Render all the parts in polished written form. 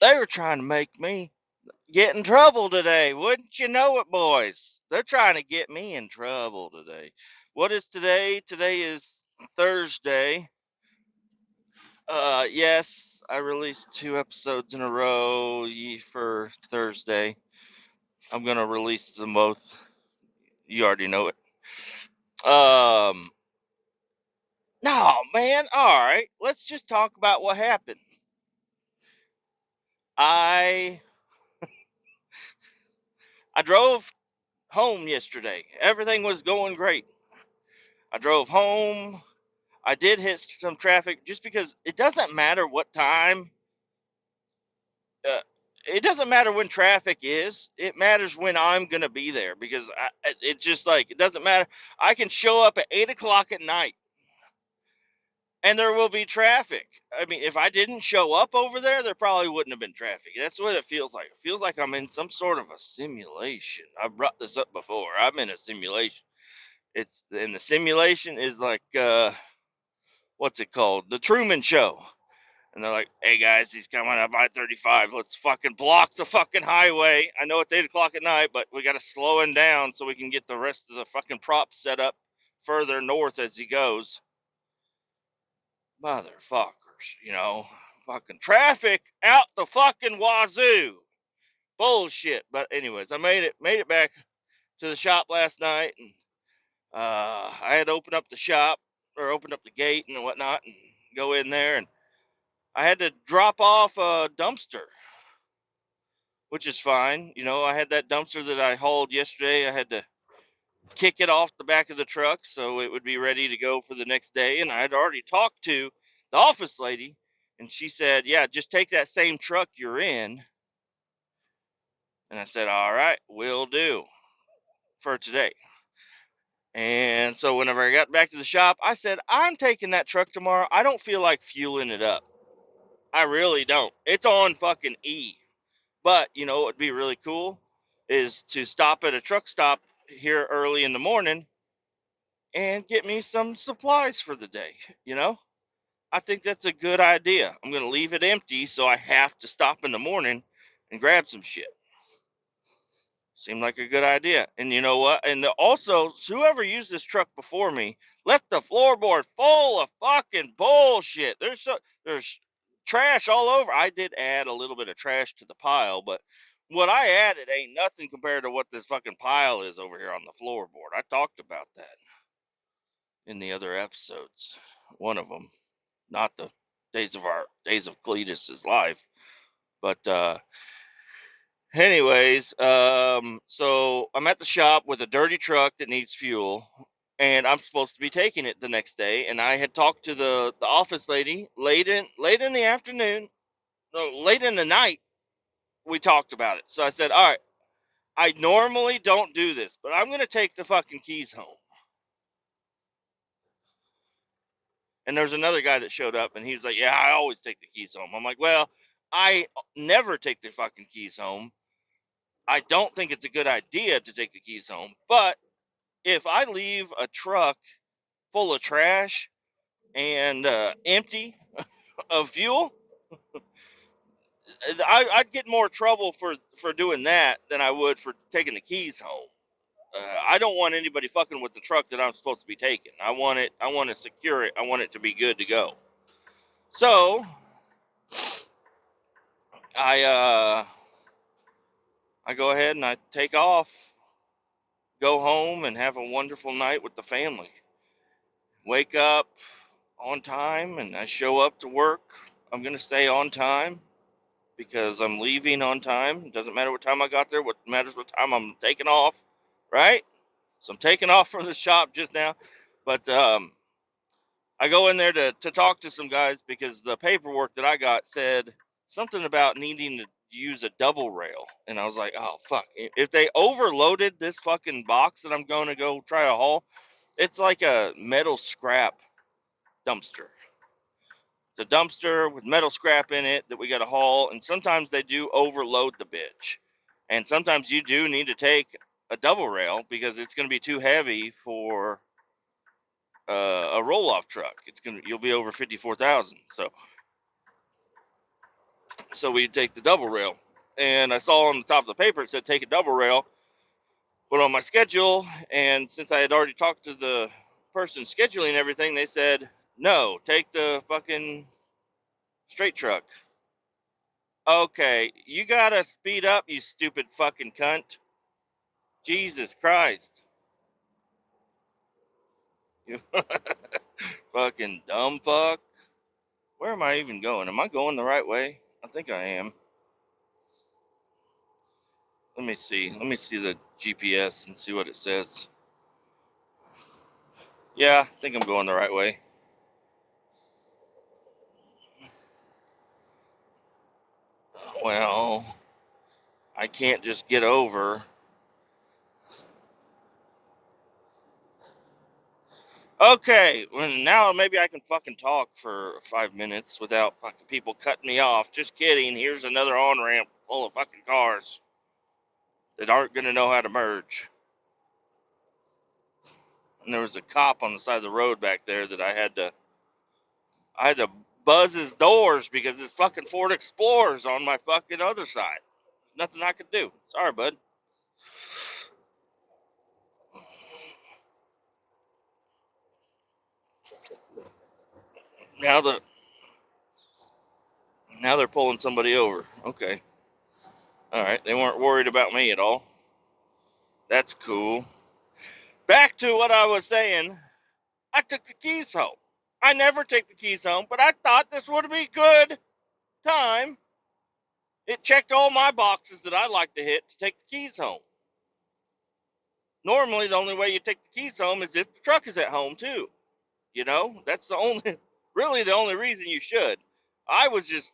They were trying to make me get in trouble today. Wouldn't you know it, boys? They're trying to get me in trouble today. What is today? Today is Thursday. Yes, I released 2 episodes in a row for Thursday. I'm gonna release them both. You already know it. Um, no, man. All right, let's just talk about what happened. I I drove home yesterday. Everything was going great. I drove home. I did hit some traffic just because it doesn't matter what time. Uh, it doesn't matter when traffic is. It matters when I'm gonna be there because it just like it doesn't matter. I can show up at 8 o'clock at night and there will be traffic. I mean, if I didn't show up over there, there probably wouldn't have been traffic. That's what it feels like. It feels like I'm in some sort of a simulation. I've brought this up before. I'm in a simulation. It's and the simulation is like what's it called? The Truman Show. And they're like, "Hey guys, he's coming up I-35. Let's fucking block the fucking highway. I know it's 8 o'clock at night, but we got to slow him down so we can get the rest of the fucking props set up further north as he goes." Motherfuckers, fucking traffic out the fucking wazoo. Bullshit. But anyways, I made it back to the shop last night, and I had opened up the shop or opened up the gate and whatnot, and go in there, and I had to drop off a dumpster, which is fine. I had that dumpster that I hauled yesterday. I had to kick it off the back of the truck so it would be ready to go for the next day. And I had already talked to the office lady, and she said, "Yeah, just take that same truck you're in." And I said, "All right, will do for today." And so whenever I got back to the shop, I said, "I'm taking that truck tomorrow. I don't feel like fueling it up. I really don't. It's on fucking E." But what would be really cool is to stop at a truck stop here early in the morning and get me some supplies for the day. You know, I think that's a good idea. I'm going to leave it empty so I have to stop in the morning and grab some shit. Seemed like a good idea. And you know what? And also, whoever used this truck before me left the floorboard full of fucking bullshit. There's trash all over. I did add a little bit of trash to the pile, but what I added ain't nothing compared to what this fucking pile is over here on the floorboard. I talked about that in the other episodes. One of them, not the days of Cletus's life, but anyways, so I'm at the shop with a dirty truck that needs fuel, and I'm supposed to be taking it the next day. And I had talked to the office lady late in the afternoon, no, late in the night. We talked about it. So I said, "All right, I normally don't do this, but I'm gonna take the fucking keys home." And there's another guy that showed up, and he was like, "Yeah, I always take the keys home." I'm like, "Well, I never take the fucking keys home. I don't think it's a good idea to take the keys home, but if I leave a truck full of trash and empty of fuel, I'd get more trouble for doing that than I would for taking the keys home. I don't want anybody fucking with the truck that I'm supposed to be taking. I want it. I want to secure it. I want it to be good to go. So I I go ahead and I take off, go home, and have a wonderful night with the family. Wake up on time, and I show up to work. I'm gonna stay on time because I'm leaving on time. It doesn't matter what time I got there. What matters what time I'm taking off, right? So I'm taking off from the shop just now, but I go in there to talk to some guys because the paperwork that I got said something about needing to use a double rail, and I was like, "Oh fuck! If they overloaded this fucking box that I'm going to go try to haul, it's like a metal scrap dumpster. It's a dumpster with metal scrap in it that we got to haul, and sometimes they do overload the bitch, and sometimes you do need to take a double rail because it's going to be too heavy for a roll off truck. You'll be over 54,000. So So we take the double rail. And I saw on the top of the paper it said take a double rail, put on my schedule. And since I had already talked to the person scheduling everything, they said, no, take the fucking straight truck. Okay, you gotta speed up, you stupid fucking cunt. Jesus Christ. You fucking dumb fuck. Where am I even going? Am I going the right way? I think I am. Let me see. Let me see the GPS and see what it says. Yeah, I think I'm going the right way. Well, I can't just get over. Okay, well, now maybe I can fucking talk for 5 minutes without fucking people cutting me off. Just kidding. Here's another on-ramp full of fucking cars that aren't going to know how to merge. And there was a cop on the side of the road back there that I had to buzz his doors because his fucking Ford Explorer's on my fucking other side. Nothing I could do. Sorry, bud. Now the now they're pulling somebody over. Okay. All right. They weren't worried about me at all. That's cool. Back to what I was saying. I took the keys home. I never take the keys home, but I thought this would be a good time. It checked all my boxes that I like to hit to take the keys home. Normally, the only way you take the keys home is if the truck is at home, too. You know, that's really the only reason you should. I was just,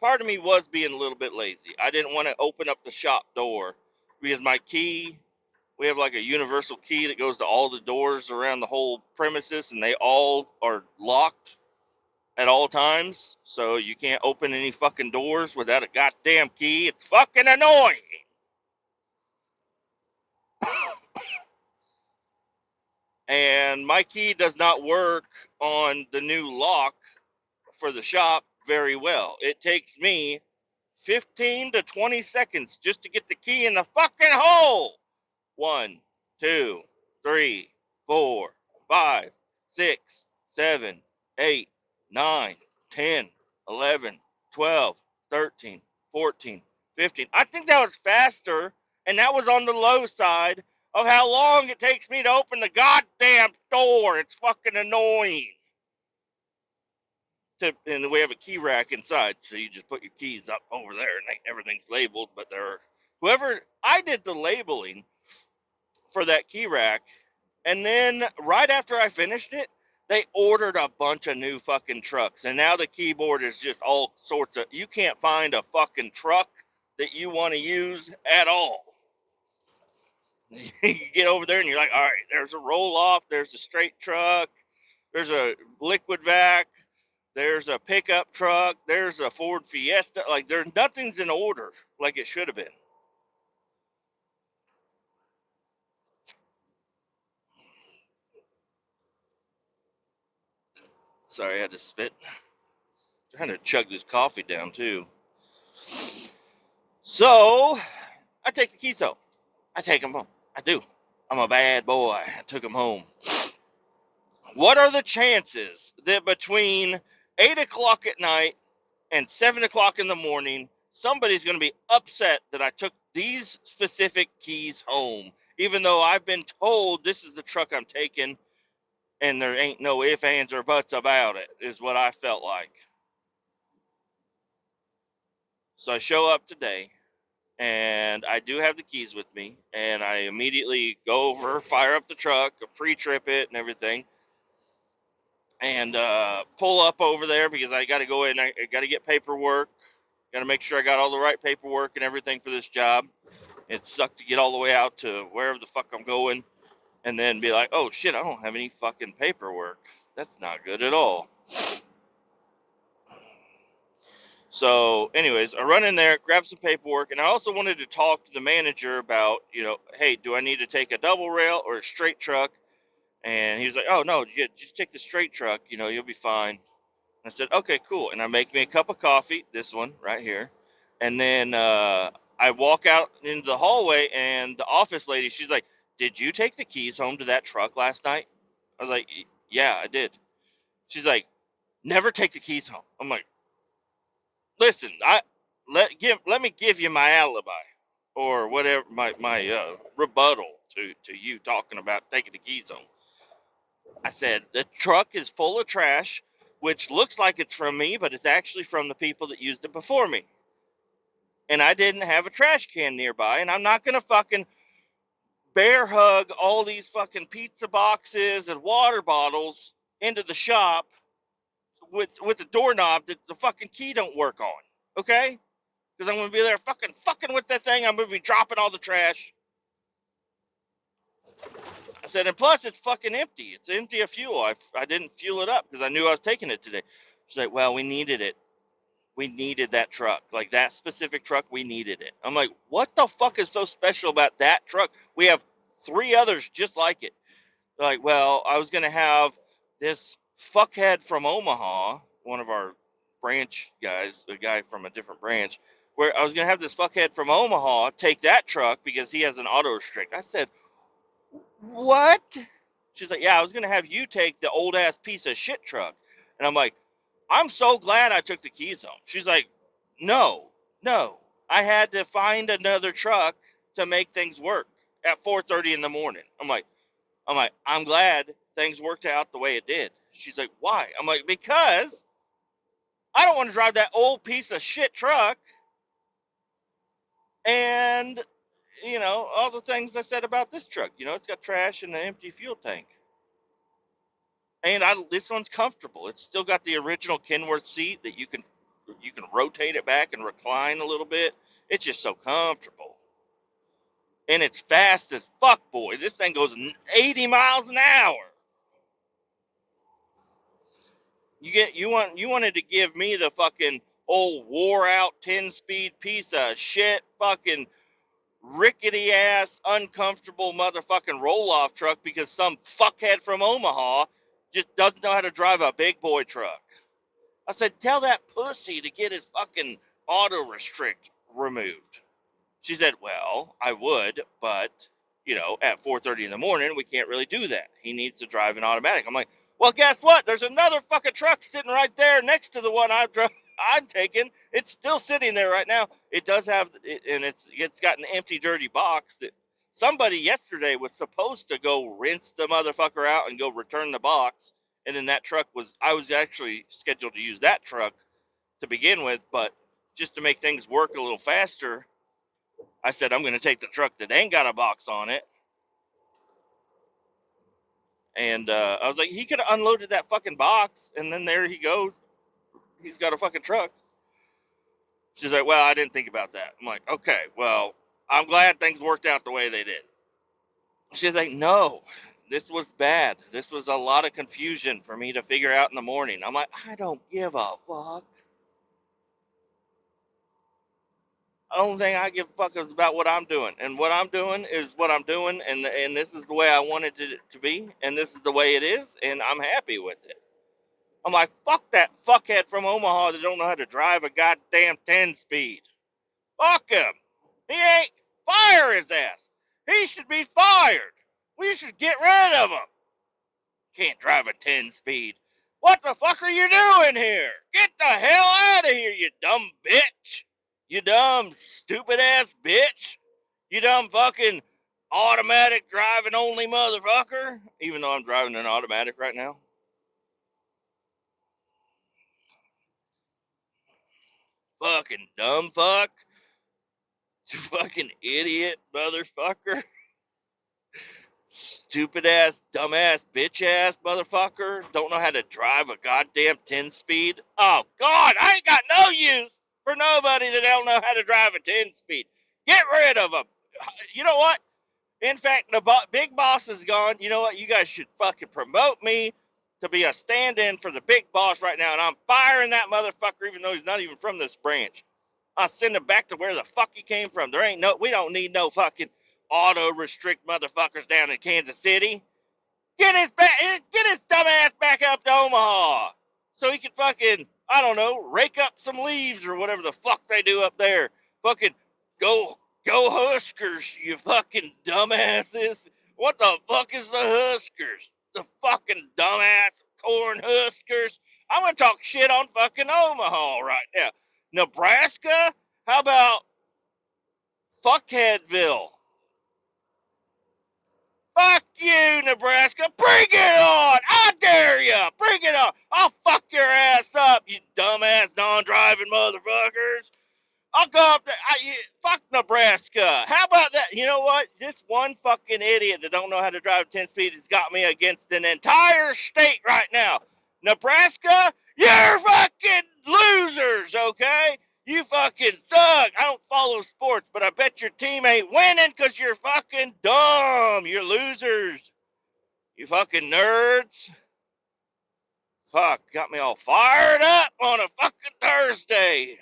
part of me was being a little bit lazy. I didn't want to open up the shop door because my key, we have like a universal key that goes to all the doors around the whole premises, and they all are locked at all times. So you can't open any fucking doors without a goddamn key. It's fucking annoying. And my key does not work on the new lock for the shop very well. It takes me 15 to 20 seconds just to get the key in the fucking hole. 1, 2, 3, 4, 5, 6, 7, 8, 9, 10, 11, 12, 13, 14, 15. I think that was faster, and that was on the low side of how long it takes me to open the goddamn door. It's fucking annoying. And we have a key rack inside, so you just put your keys up over there, and everything's labeled. But whoever I did the labeling for that key rack, and then right after I finished it, they ordered a bunch of new fucking trucks, and now the keyboard is just all sorts of. You can't find a fucking truck that you want to use at all. You get over there, and you're like, all right, there's a roll off, there's a straight truck, there's a liquid vac. There's a pickup truck. There's a Ford Fiesta. Like, nothing's in order like it should have been. Sorry, I had to spit. I'm trying to chug this coffee down, too. So, I take the keys home. I take them home. I do. I'm a bad boy. I took them home. What are the chances that between 8 o'clock at night and 7 o'clock in the morning, somebody's going to be upset that I took these specific keys home, even though I've been told this is the truck I'm taking, and there ain't no ifs, ands, or buts about it, is what I felt like. So I show up today, and I do have the keys with me, and I immediately go over, fire up the truck, pre-trip it and everything, and pull up over there because I got to go in, I got to get paperwork, got to make sure I got all the right paperwork and everything for this job. It sucked to get all the way out to wherever the fuck I'm going and then be like, oh shit, I don't have any fucking paperwork. That's not good at all. So, anyways, I run in there, grab some paperwork, and I also wanted to talk to the manager about, hey, do I need to take a double rail or a straight truck? And he was like, oh, no, just take the straight truck, you'll be fine. I said, okay, cool. And I make me a cup of coffee, this one right here. And then I walk out into the hallway, and the office lady, she's like, did you take the keys home to that truck last night? I was like, yeah, I did. She's like, never take the keys home. I'm like, listen, let me give you my alibi or whatever, my rebuttal to you talking about taking the keys home. I said, the truck is full of trash, which looks like it's from me, but it's actually from the people that used it before me. And I didn't have a trash can nearby, and I'm not going to fucking bear hug all these fucking pizza boxes and water bottles into the shop with the doorknob that the fucking key don't work on. Okay? Because I'm going to be there fucking with that thing. I'm going to be dropping all the trash. I said, and plus it's fucking empty. It's empty of fuel. I didn't fuel it up because I knew I was taking it today. She's like, well, we needed it. We needed that truck. Like that specific truck, we needed it. I'm like, what the fuck is so special about that truck? We have 3 others just like it. They're like, well, I was going to have this fuckhead from Omaha, one of our branch guys, a guy from a different branch, where I was going to have this fuckhead from Omaha take that truck because he has an auto restrict. I said, what? She's like, yeah, I was going to have you take the old ass piece of shit truck. And I'm like, I'm so glad I took the keys home. She's like, no. I had to find another truck to make things work at 4:30 in the morning. I'm glad things worked out the way it did. She's like, why? I'm like, because I don't want to drive that old piece of shit truck and, all the things I said about this truck. It's got trash and an empty fuel tank. And this one's comfortable. It's still got the original Kenworth seat that you can rotate it back and recline a little bit. It's just so comfortable. And it's fast as fuck, boy. This thing goes 80 miles an hour. You wanted to give me the fucking old wore out 10-speed piece of shit fucking rickety ass uncomfortable motherfucking roll off truck because some fuckhead from Omaha just doesn't know how to drive a big boy truck. I said, tell that pussy to get his fucking auto restrict removed. She said, well, I would, but, at 4:30 in the morning, we can't really do that. He needs to drive an automatic. I'm like, well, guess what? There's another fucking truck sitting right there next to the one I'm taking. It's still sitting there right now. It does have, and it's got an empty, dirty box that somebody yesterday was supposed to go rinse the motherfucker out and go return the box. And then I was actually scheduled to use that truck to begin with, but just to make things work a little faster, I said, I'm going to take the truck that ain't got a box on it. And I was like, he could have unloaded that fucking box, and then there he goes. He's got a fucking truck. She's like, well, I didn't think about that. I'm like, okay, well, I'm glad things worked out the way they did. She's like, no, this was bad. This was a lot of confusion for me to figure out in the morning. I'm like, I don't give a fuck. The only thing I give a fuck is about what I'm doing. And what I'm doing is what I'm doing, and this is the way I wanted it to be, and this is the way it is, and I'm happy with it. I'm like, fuck that fuckhead from Omaha that don't know how to drive a goddamn 10-speed. Fuck him. He ain't. Fire his ass. He should be fired. We should get rid of him. Can't drive a 10-speed. What the fuck are you doing here? Get the hell out of here, you dumb bitch. You dumb, stupid-ass bitch. You dumb fucking automatic driving only motherfucker. Even though I'm driving an automatic right now. Fucking dumb fuck. Fucking idiot motherfucker. Stupid-ass, dumb-ass, bitch-ass motherfucker. Don't know how to drive a goddamn 10-speed. Oh, God, I ain't got no use for nobody that don't know how to drive a 10-speed. Get rid of them. You know what? In fact, the big boss is gone. You know what? You guys should fucking promote me to be a stand-in for the big boss right now, and I'm firing that motherfucker even though he's not even from this branch. I'll send him back to where the fuck he came from. We don't need no fucking auto restrict motherfuckers down in Kansas City. Get his dumb ass back up to Omaha. so he can fucking, I don't know, rake up some leaves or whatever the fuck they do up there. Fucking go, go Huskers, you fucking dumbasses. What the fuck is the Huskers? The fucking dumbass corn Huskers. I'm gonna talk shit on fucking Omaha right now. Nebraska? How about Fuckheadville? Fuck you, Nebraska. Bring it on. I dare ya. Bring it on. I'll fuck your ass up, you dumbass non-driving motherfuckers. I'll go up there. Fuck Nebraska. How about that? You know what? This one fucking idiot that don't know how to drive 10 speed has got me against an entire state right now. Nebraska, you're fucking losers, okay? You fucking suck. I don't follow sports, but I bet your team ain't winning because you're fucking dumb. You're losers. You fucking nerds. Fuck, got me all fired up on a fucking Thursday.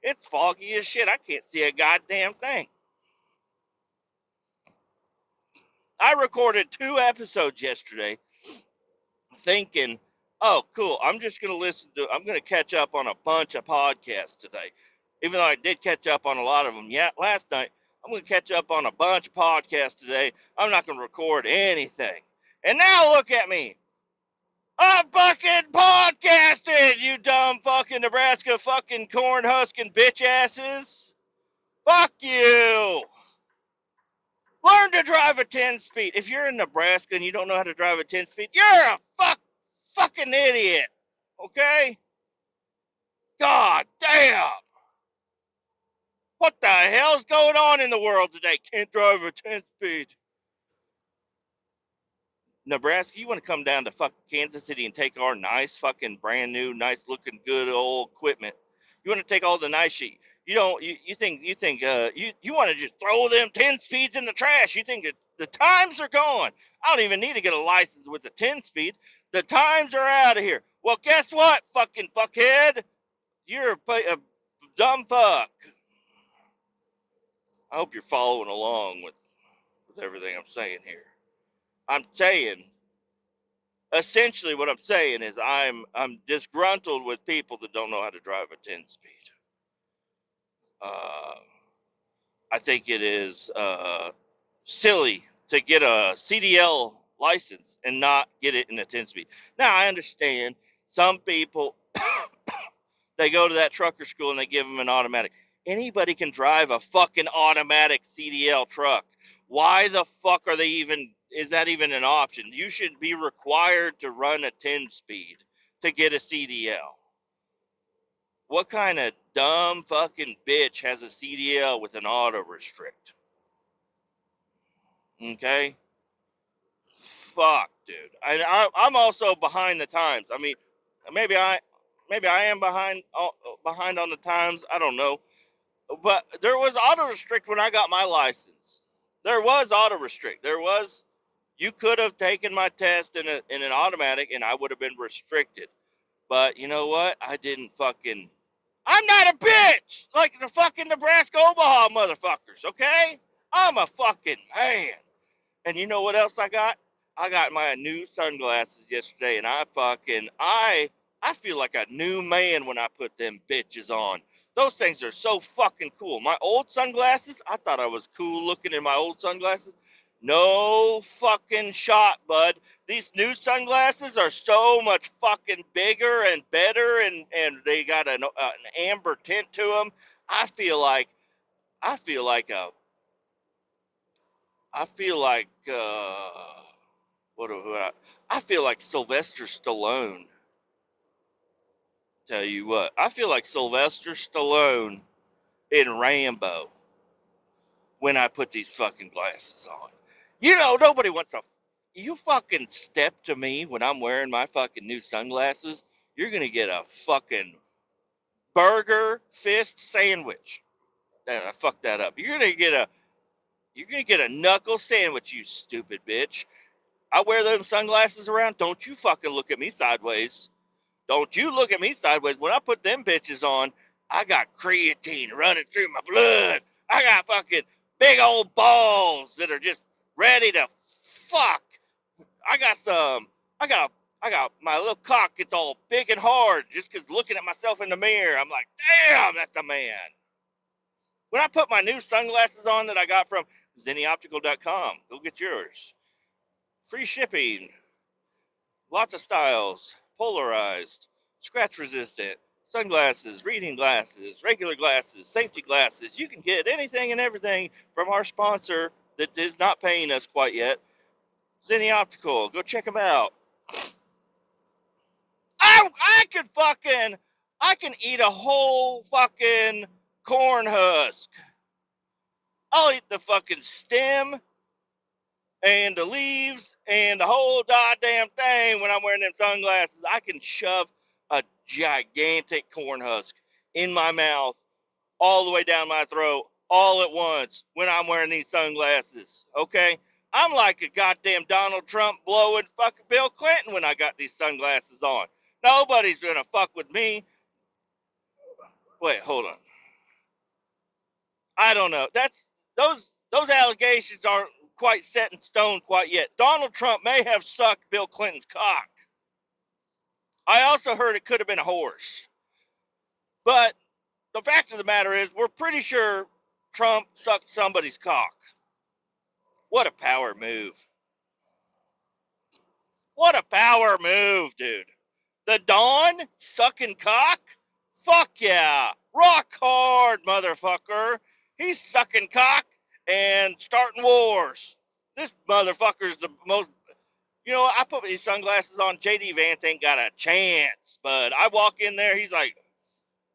It's foggy as shit. I can't see a goddamn thing. I recorded 2 episodes yesterday thinking, oh, cool, I'm going to catch up on a bunch of podcasts today. Even though I did catch up on a lot of them last night, I'm going to catch up on a bunch of podcasts today. I'm not going to record anything. And now look at me. I'm fucking podcasting, you dumb fucking Nebraska fucking corn husking bitch asses. Fuck you. Learn to drive a 10 speed. If you're in Nebraska and you don't know how to drive a 10 speed, you're a fucking idiot. Okay? God damn. What the hell's going on in the world today? Can't drive a 10 speed. Nebraska, you want to come down to fucking Kansas City and take our nice fucking brand new, nice looking good old equipment. You want to take all the nice shit. You don't. You think you want to just throw them 10 speeds in the trash. You think the times are gone. I don't even need to get a license with the 10 speed. The times are out of here. Well, guess what, fucking fuckhead? You're a dumb fuck. I hope you're following along with everything I'm saying here. I'm saying, essentially what I'm saying is I'm disgruntled with people that don't know how to drive a 10 speed. I think it is silly to get a CDL license and not get it in a 10 speed. Now, I understand some people, they go to that trucker school and they give them an automatic. Anybody can drive a fucking automatic CDL truck. Why the fuck is that even an option? You should be required to run a 10 speed to get a CDL. What kind of dumb fucking bitch has a CDL with an auto restrict? Okay? Fuck, dude. I'm also behind the times. I mean, maybe I am behind on the times. I don't know. But there was auto restrict when I got my license. There was auto restrict. You could have taken my test in an automatic and I would have been restricted. But you know what? I'm not a bitch like the fucking Nebraska Omaha motherfuckers, okay? I'm a fucking man. And you know what else I got? I got my new sunglasses yesterday, and I feel like a new man when I put them bitches on. Those things are so fucking cool. My old sunglasses, I thought I was cool looking in my old sunglasses. No fucking shot, bud. These new sunglasses are so much fucking bigger and better, and they got an amber tint to them. I feel like I feel like Sylvester Stallone. Tell you what, I feel like Sylvester Stallone in Rambo when I put these fucking glasses on. You know, nobody wants to. You fucking step to me when I'm wearing my fucking new sunglasses, you're gonna get a fucking burger fist sandwich. I fucked that up. You're gonna get a knuckle sandwich, you stupid bitch. I wear those sunglasses around. Don't you fucking look at me sideways. Don't you look at me sideways. When I put them bitches on, I got creatine running through my blood. I got fucking big old balls that are just ready to fuck. I got I got my little cock gets all big and hard just because looking at myself in the mirror. I'm like, damn, that's a man. When I put my new sunglasses on that I got from zennyoptical.com, go get yours. Free shipping, lots of styles, polarized, scratch resistant, sunglasses, reading glasses, regular glasses, safety glasses. You can get anything and everything from our sponsor that is not paying us quite yet, Zenny Optical. Go check them out. I can eat a whole fucking corn husk. I'll eat the fucking stem and the leaves and the whole goddamn thing when I'm wearing them sunglasses. I can shove a gigantic corn husk in my mouth all the way down my throat all at once when I'm wearing these sunglasses. Okay? I'm like a goddamn Donald Trump blowing fucking Bill Clinton when I got these sunglasses on. Nobody's gonna fuck with me. Wait, hold on. I don't know. Those allegations aren't quite set in stone quite yet. Donald Trump may have sucked Bill Clinton's cock. I also heard it could have been a horse. But the fact of the matter is, we're pretty sure Trump sucked somebody's cock. What a power move. What a power move, dude. The Dawn sucking cock? Fuck yeah. Rock hard, motherfucker. He's sucking cock and starting wars. This motherfucker's the most... You know, I put these sunglasses on. J.D. Vance ain't got a chance. But I walk in there, he's like,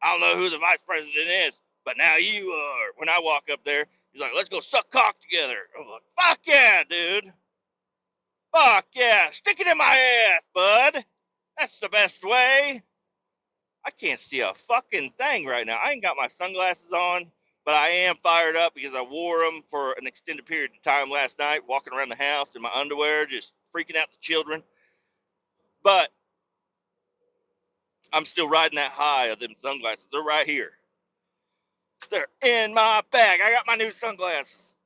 I don't know who the vice president is, but now you are. When I walk up there, he's like, let's go suck cock together. I'm like, fuck yeah, dude. Fuck yeah. Stick it in my ass, bud. That's the best way. I can't see a fucking thing right now. I ain't got my sunglasses on, but I am fired up because I wore them for an extended period of time last night, walking around the house in my underwear, just freaking out the children. But I'm still riding that high of them sunglasses. They're right here. They're in my bag. I got my new sunglasses.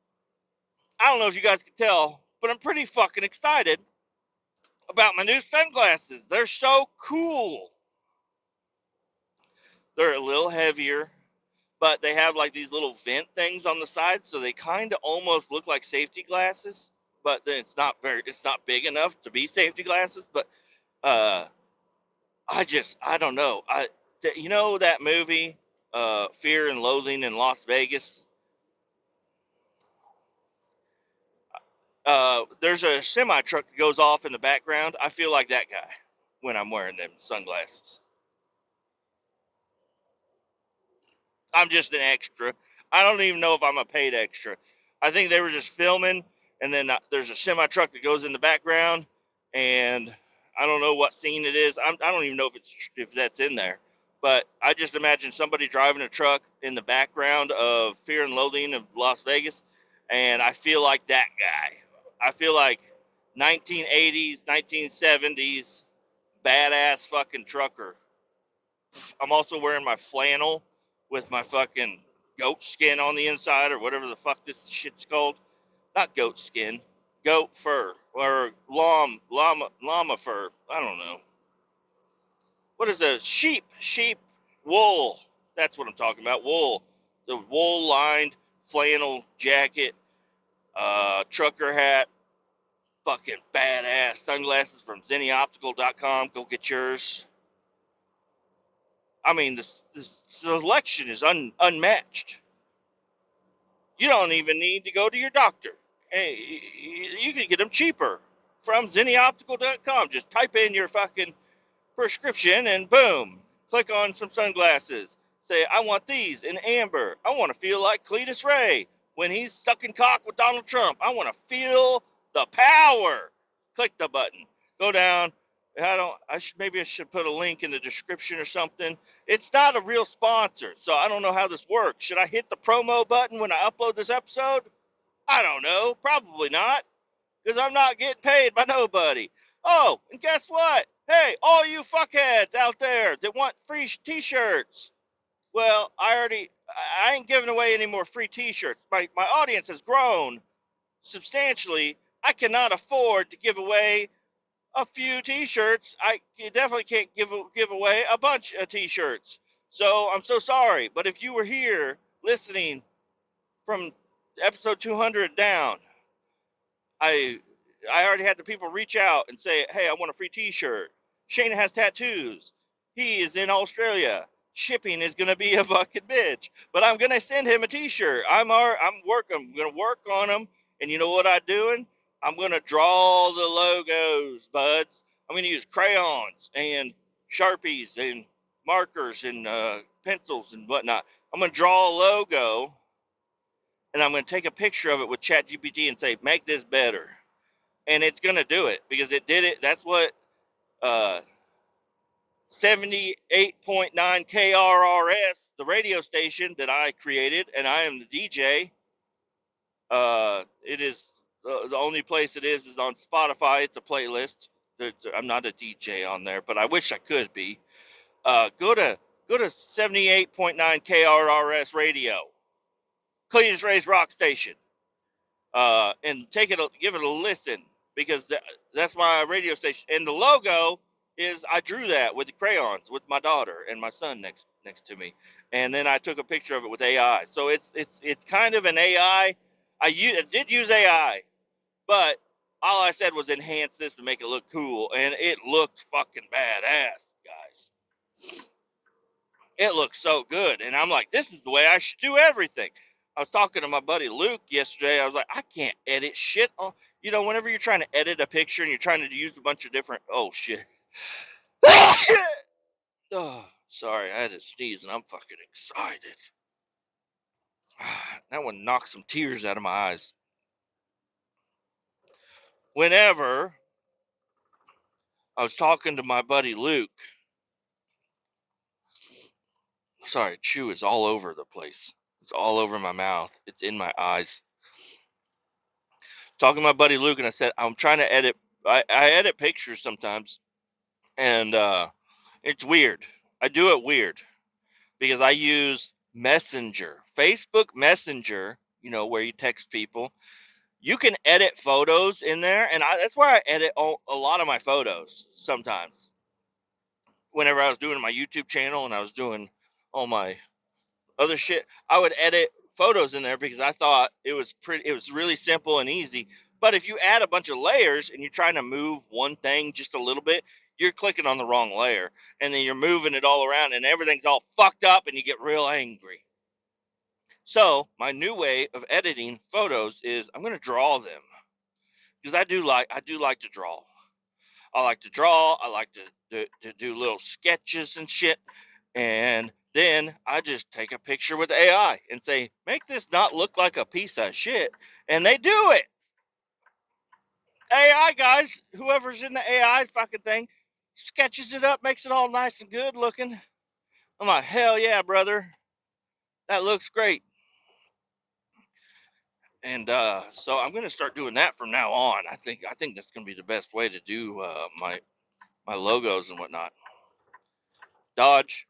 I don't know if you guys can tell, but I'm pretty fucking excited about my new sunglasses. They're so cool. They're a little heavier, but they have like these little vent things on the side, so they kind of almost look like safety glasses, but it's not big enough to be safety glasses. But I don't know. You know that movie, Fear and Loathing in Las Vegas? There's a semi truck that goes off in the background. I feel like that guy when I'm wearing them sunglasses. I'm just an extra. I don't even know if I'm a paid extra. I think they were just filming, and then there's a semi truck that goes in the background, and I don't know what scene it is. I don't even know if that's in there. But I just imagine somebody driving a truck in the background of Fear and Loathing of Las Vegas, and I feel like that guy. I feel like 1980s, 1970s badass fucking trucker. I'm also wearing my flannel with my fucking goat skin on the inside, or whatever the fuck this shit's called. Not goat skin, goat fur, or llama fur. I don't know. What is a sheep wool? That's what I'm talking about. Wool. The wool lined flannel jacket, trucker hat, fucking badass sunglasses from zennyoptical.com. Go get yours. I mean, the selection is unmatched. You don't even need to go to your doctor. Hey, you can get them cheaper from zennyoptical.com. Just type in your fucking prescription and boom, click on some sunglasses. Say, I want these in amber. I want to feel like Kletus Ray when he's sucking cock with Donald Trump. I want to feel the power. Click the button. Go down. Maybe I should put a link in the description or something. It's not a real sponsor, so I don't know how this works. Should I hit the promo button when I upload this episode? I don't know. Probably not, because I'm not getting paid by nobody. Oh, and guess what? Hey, all you fuckheads out there that want free t-shirts. Well, I ain't giving away any more free t-shirts. My audience has grown substantially. I cannot afford to give away a few T-shirts. You definitely can't give away a bunch of T-shirts. So I'm so sorry, but if you were here listening from episode 200 down, I I already had the people reach out and say, "Hey, I want a free T-shirt." Shane has tattoos. He is in Australia. Shipping is gonna be a fucking bitch, but I'm gonna send him a T-shirt. I'm working. I'm gonna work on them, and you know what I'm doing? I'm gonna draw the logos, buds. I'm gonna use crayons and sharpies and markers and pencils and whatnot. I'm gonna draw a logo, and I'm gonna take a picture of it with ChatGPT and say, "Make this better." And it's gonna do it because it did it. That's what uh, 78.9 KRRS, the radio station that I created, and I am the DJ. It is the only place it is on Spotify. It's a playlist. I'm not a DJ on there, but I wish I could be. Go to 78.9 KRRS radio, Cletus Ray's rock station. And give it a listen because that's my radio station. And the logo is I drew that with the crayons with my daughter and my son next to me, and then I took a picture of it with AI. So it's kind of an AI. I did use AI, but all I said was enhance this and make it look cool, and it looked fucking badass, guys. It looks so good. And I'm like, this is the way I should do everything. I was talking to my buddy Luke yesterday. I was like, I can't edit shit on, whenever you're trying to edit a picture and you're trying to use a bunch of different, oh shit. Oh, sorry, I had to sneeze and I'm fucking excited. That one knocked some tears out of my eyes. Whenever I was talking to my buddy Luke, sorry, chew is all over the place. It's all over my mouth. It's in my eyes. Talking to my buddy Luke, and I said, I'm trying to edit. I edit pictures sometimes, and it's weird. I do it weird because I use Messenger, Facebook Messenger, where you text people. You can edit photos in there, and that's why I edit a lot of my photos sometimes. Whenever I was doing my YouTube channel and I was doing all my other shit, I would edit photos in there because I thought it was really simple and easy. But if you add a bunch of layers and you're trying to move one thing just a little bit, you're clicking on the wrong layer, and then you're moving it all around and everything's all fucked up and you get real angry. So my new way of editing photos is I'm going to draw them because I do like to draw. I like to draw. I like to do little sketches and shit. And then I just take a picture with AI and say, make this not look like a piece of shit. And they do it. AI guys, whoever's in the AI fucking thing, sketches it up, makes it all nice and good looking. I'm like, hell yeah, brother. That looks great. And so I'm gonna start doing that from now on. I think that's gonna be the best way to do my logos and whatnot. Dodge,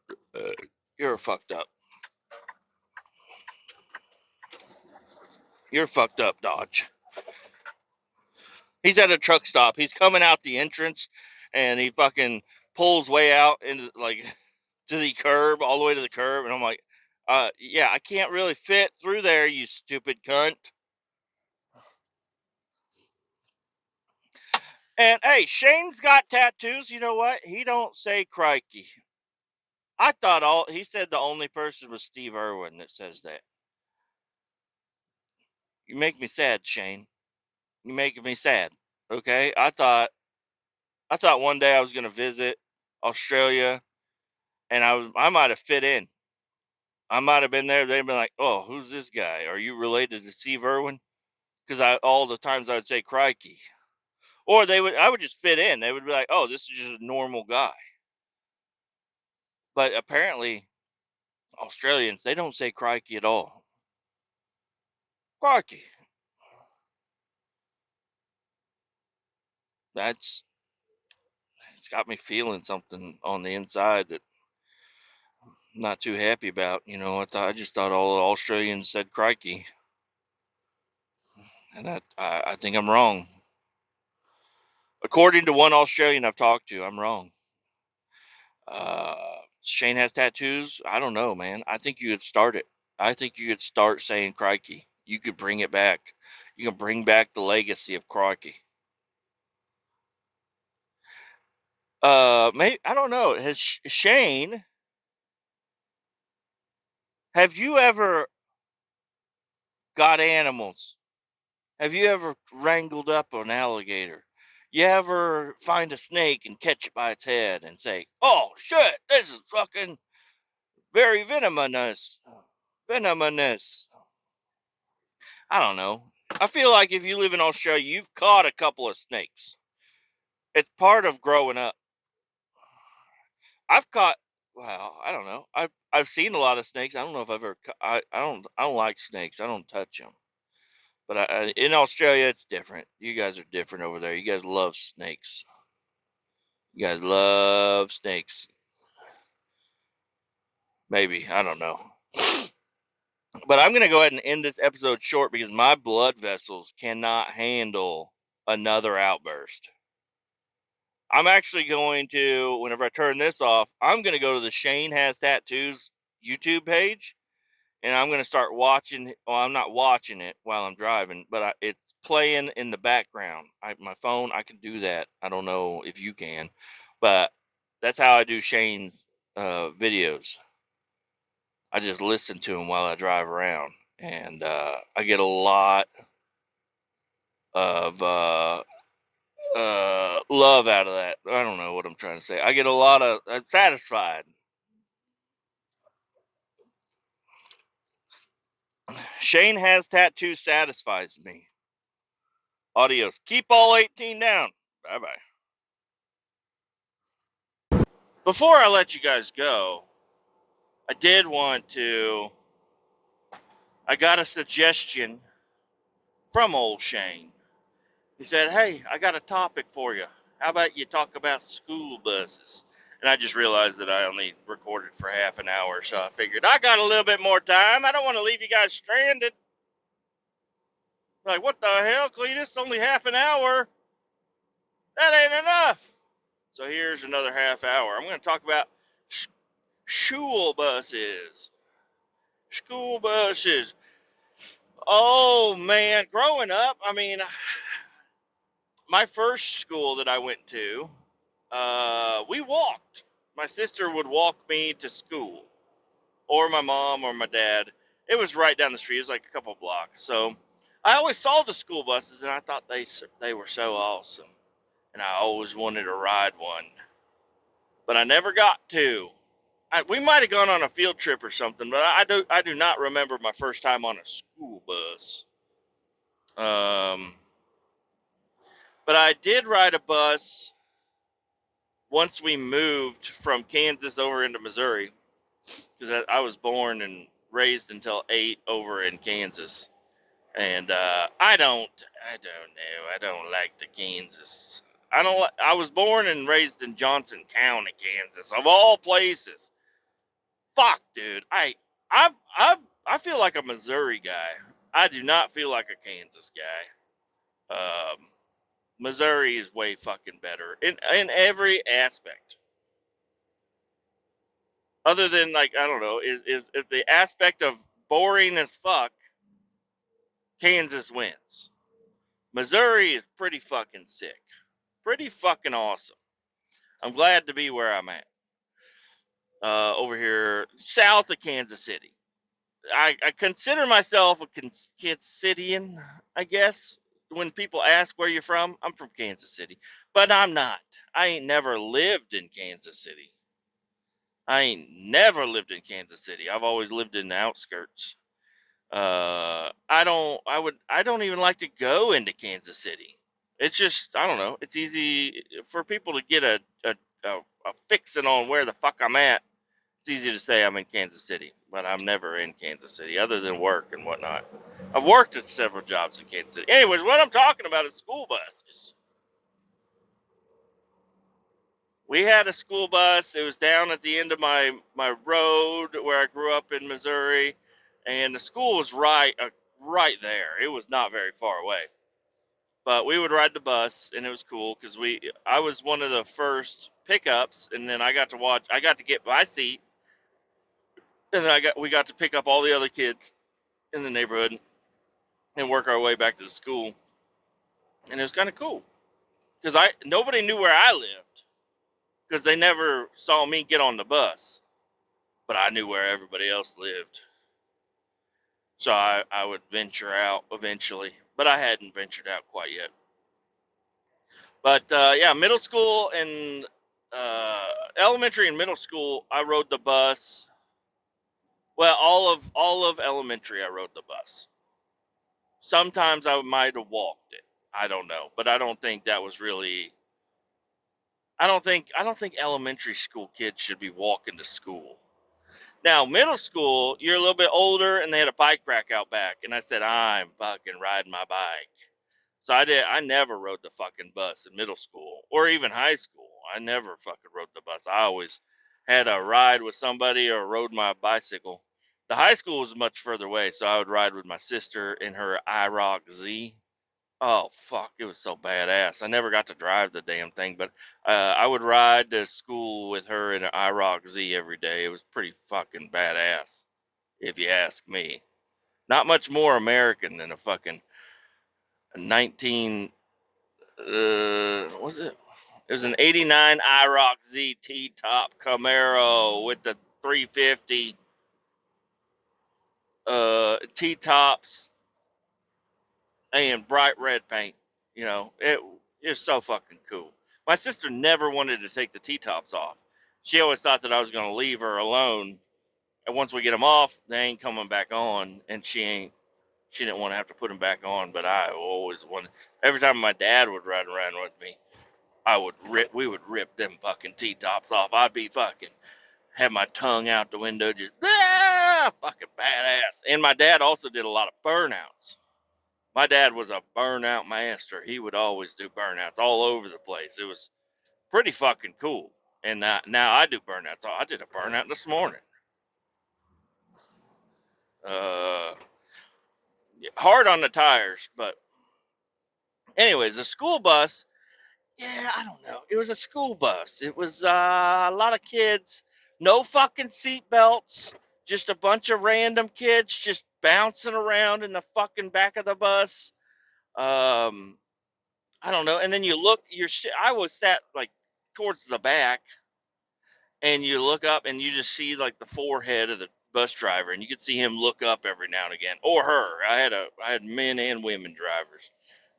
you're fucked up. You're fucked up, Dodge. He's at a truck stop. He's coming out the entrance, and he fucking pulls way out into like to the curb, all the way to the curb, and I'm like, yeah, I can't really fit through there, you stupid cunt. And hey, Shane's got tattoos. You know what? He don't say crikey. I thought he said the only person was Steve Irwin that says that. You make me sad, Shane. You making me sad. Okay? I thought one day I was gonna visit Australia, and I might have fit in. I might have been there. They'd been like, "Oh, who's this guy? Are you related to Steve Irwin?" Because all the times I would say crikey, or I would just fit in. They would be like, "Oh, this is just a normal guy." But apparently, Australians, they don't say crikey at all. Crikey. It's got me feeling something on the inside that I'm not too happy about. I just thought all the Australians said crikey, and I think I'm wrong. According to one Australian I've talked to, I'm wrong. Shane has tattoos. I don't know, man. I think you could start it. I think you could start saying crikey. You could bring it back. You can bring back the legacy of crikey. Maybe, I don't know. Has Shane, have you ever got animals? Have you ever wrangled up an alligator? You ever find a snake and catch it by its head and say, "Oh shit, this is fucking very venomous." Venomous. I don't know. I feel like if you live in Australia, you've caught a couple of snakes. It's part of growing up. I've caught. Well, I don't know. I've seen a lot of snakes. I don't know if I've ever. I don't like snakes. I don't touch them. But in Australia, it's different. You guys are different over there. You guys love snakes. You guys love snakes. Maybe, I don't know. But I'm gonna go ahead and end this episode short because my blood vessels cannot handle another outburst. I'm actually going to, whenever I turn this off, I'm going to go to the Shane Has Tattoos YouTube page, and I'm going to start watching. Well, I'm not watching it while I'm driving, but it's playing in the background. My phone, I can do that. I don't know if you can, but that's how I do Shane's videos. I just listen to him while I drive around, and I get a lot of love out of that. I don't know what I'm trying to say. I get a lot of satisfied. Shane Has Tattoo satisfies me. Adios. Keep all 18 down. Bye bye. Before I let you guys go, I did want to. I got a suggestion from old Shane. He said, "Hey, I got a topic for you. How about you talk about school buses?" And I just realized that I only recorded for half an hour, so I figured I got a little bit more time. I don't want to leave you guys stranded. Like, what the hell, Kletus? Only half an hour? That ain't enough. So here's another half hour. I'm going to talk about school buses. School buses. Oh, man. Growing up, I mean, my first school that I went to, we walked. My sister would walk me to school, or my mom or my dad. It was right down the street. It was like a couple blocks. So I always saw the school buses, and I thought they were so awesome. And I always wanted to ride one. But I never got to. We might have gone on a field trip or something, but I do not remember my first time on a school bus. But I did ride a bus once we moved from Kansas over into Missouri, because I was born and raised until 8 over in Kansas, and I don't know. I don't like the Kansas. I don't. I was born and raised in Johnson County, Kansas, of all places. Fuck, dude. I feel like a Missouri guy. I do not feel like a Kansas guy. Missouri is way fucking better in every aspect. Other than, like, I don't know, is the aspect of boring as fuck. Kansas wins. Missouri is pretty fucking sick. Pretty fucking awesome. I'm glad to be where I'm at. Over here south of Kansas City. I consider myself a Kansas Cityan, I guess. When people ask where you're from, I'm from Kansas City. But I'm not. I ain't never lived in Kansas City. I ain't never lived in Kansas City. I've always lived in the outskirts. I don't even like to go into Kansas City. It's just, I don't know. It's easy for people to get a fixing on where the fuck I'm at. It's easy to say I'm in Kansas City, but I'm never in Kansas City other than work and whatnot. I've worked at several jobs in Kansas City. Anyways, what I'm talking about is school buses. We had a school bus. It was down at the end of my road where I grew up in Missouri, and the school was right there. It was not very far away. But we would ride the bus, and it was cool because I was one of the first pickups, and then I got to get my seat, and then we got to pick up all the other kids in the neighborhood and work our way back to the school, and it was kind of cool because nobody knew where I lived because they never saw me get on the bus, but I knew where everybody else lived, so I would venture out eventually, but I hadn't ventured out quite yet. But yeah, middle school and elementary and middle school, I rode the bus. Well, all of elementary, I rode the bus. Sometimes I might have walked it. I don't know, but I don't think that was really. I don't think elementary school kids should be walking to school. Now, middle school, you're a little bit older, and they had a bike rack out back, and I said, I'm fucking riding my bike. So I never rode the fucking bus in middle school or even high school. I never fucking rode the bus. I always had a ride with somebody or rode my bicycle. The high school was much further away, so I would ride with my sister in her IROC Z. Oh fuck, it was so badass. I never got to drive the damn thing, but I would ride to school with her in an IROC Z every day. It was pretty fucking badass, if you ask me. Not much more American than a fucking 19 what was it? It was an 89 IROC Z T-top Camaro with the 350 T-tops and bright red paint. You know, it was so fucking cool. My sister never wanted to take the T-tops off. She always thought that I was going to leave her alone, and once we get them off, they ain't coming back on, and she didn't want to have to put them back on, but I always wanted. Every time my dad would ride around with me, we would rip them fucking T-tops off. I'd be fucking, have my tongue out the window, just, fucking badass. And my dad also did a lot of burnouts. My dad was a burnout master. He would always do burnouts all over the place. It was pretty fucking cool. And now I do burnouts. I did a burnout this morning. Hard on the tires, but anyways, the school bus. Yeah, I don't know. It was a school bus. It was a lot of kids, no fucking seat belts, just a bunch of random kids just bouncing around in the fucking back of the bus. Um, I don't know. And then I was sat like towards the back, and you look up and you just see like the forehead of the bus driver, and you could see him look up every now and again, or her. I had men and women drivers,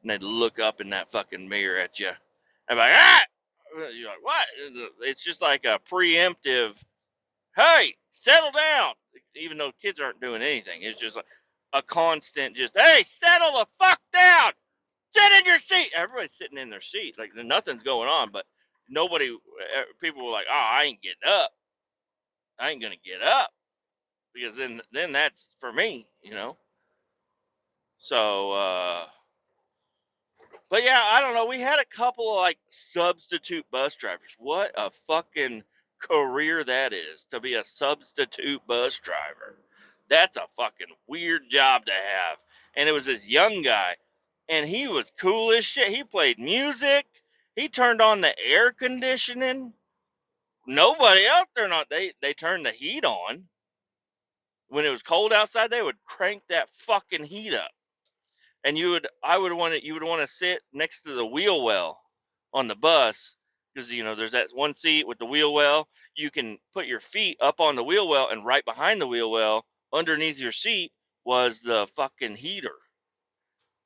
and they'd look up in that fucking mirror at you. I'm like, ah! You're like, what? It's just like a preemptive, hey, settle down. Even though kids aren't doing anything, it's just like a constant, just, hey, settle the fuck down. Sit in your seat. Everybody's sitting in their seat, like nothing's going on, but people were like, oh, I ain't getting up. I ain't gonna get up because then that's for me, you know. So, but yeah, I don't know. We had a couple of like substitute bus drivers. What a fucking career that is, to be a substitute bus driver. That's a fucking weird job to have. And it was this young guy, and he was cool as shit. He played music. He turned on the air conditioning. Nobody else turned on. They turned the heat on. When it was cold outside, they would crank that fucking heat up. And you would want to sit next to the wheel well on the bus, because there's that one seat with the wheel well. You can put your feet up on the wheel well, and right behind the wheel well, underneath your seat, was the fucking heater.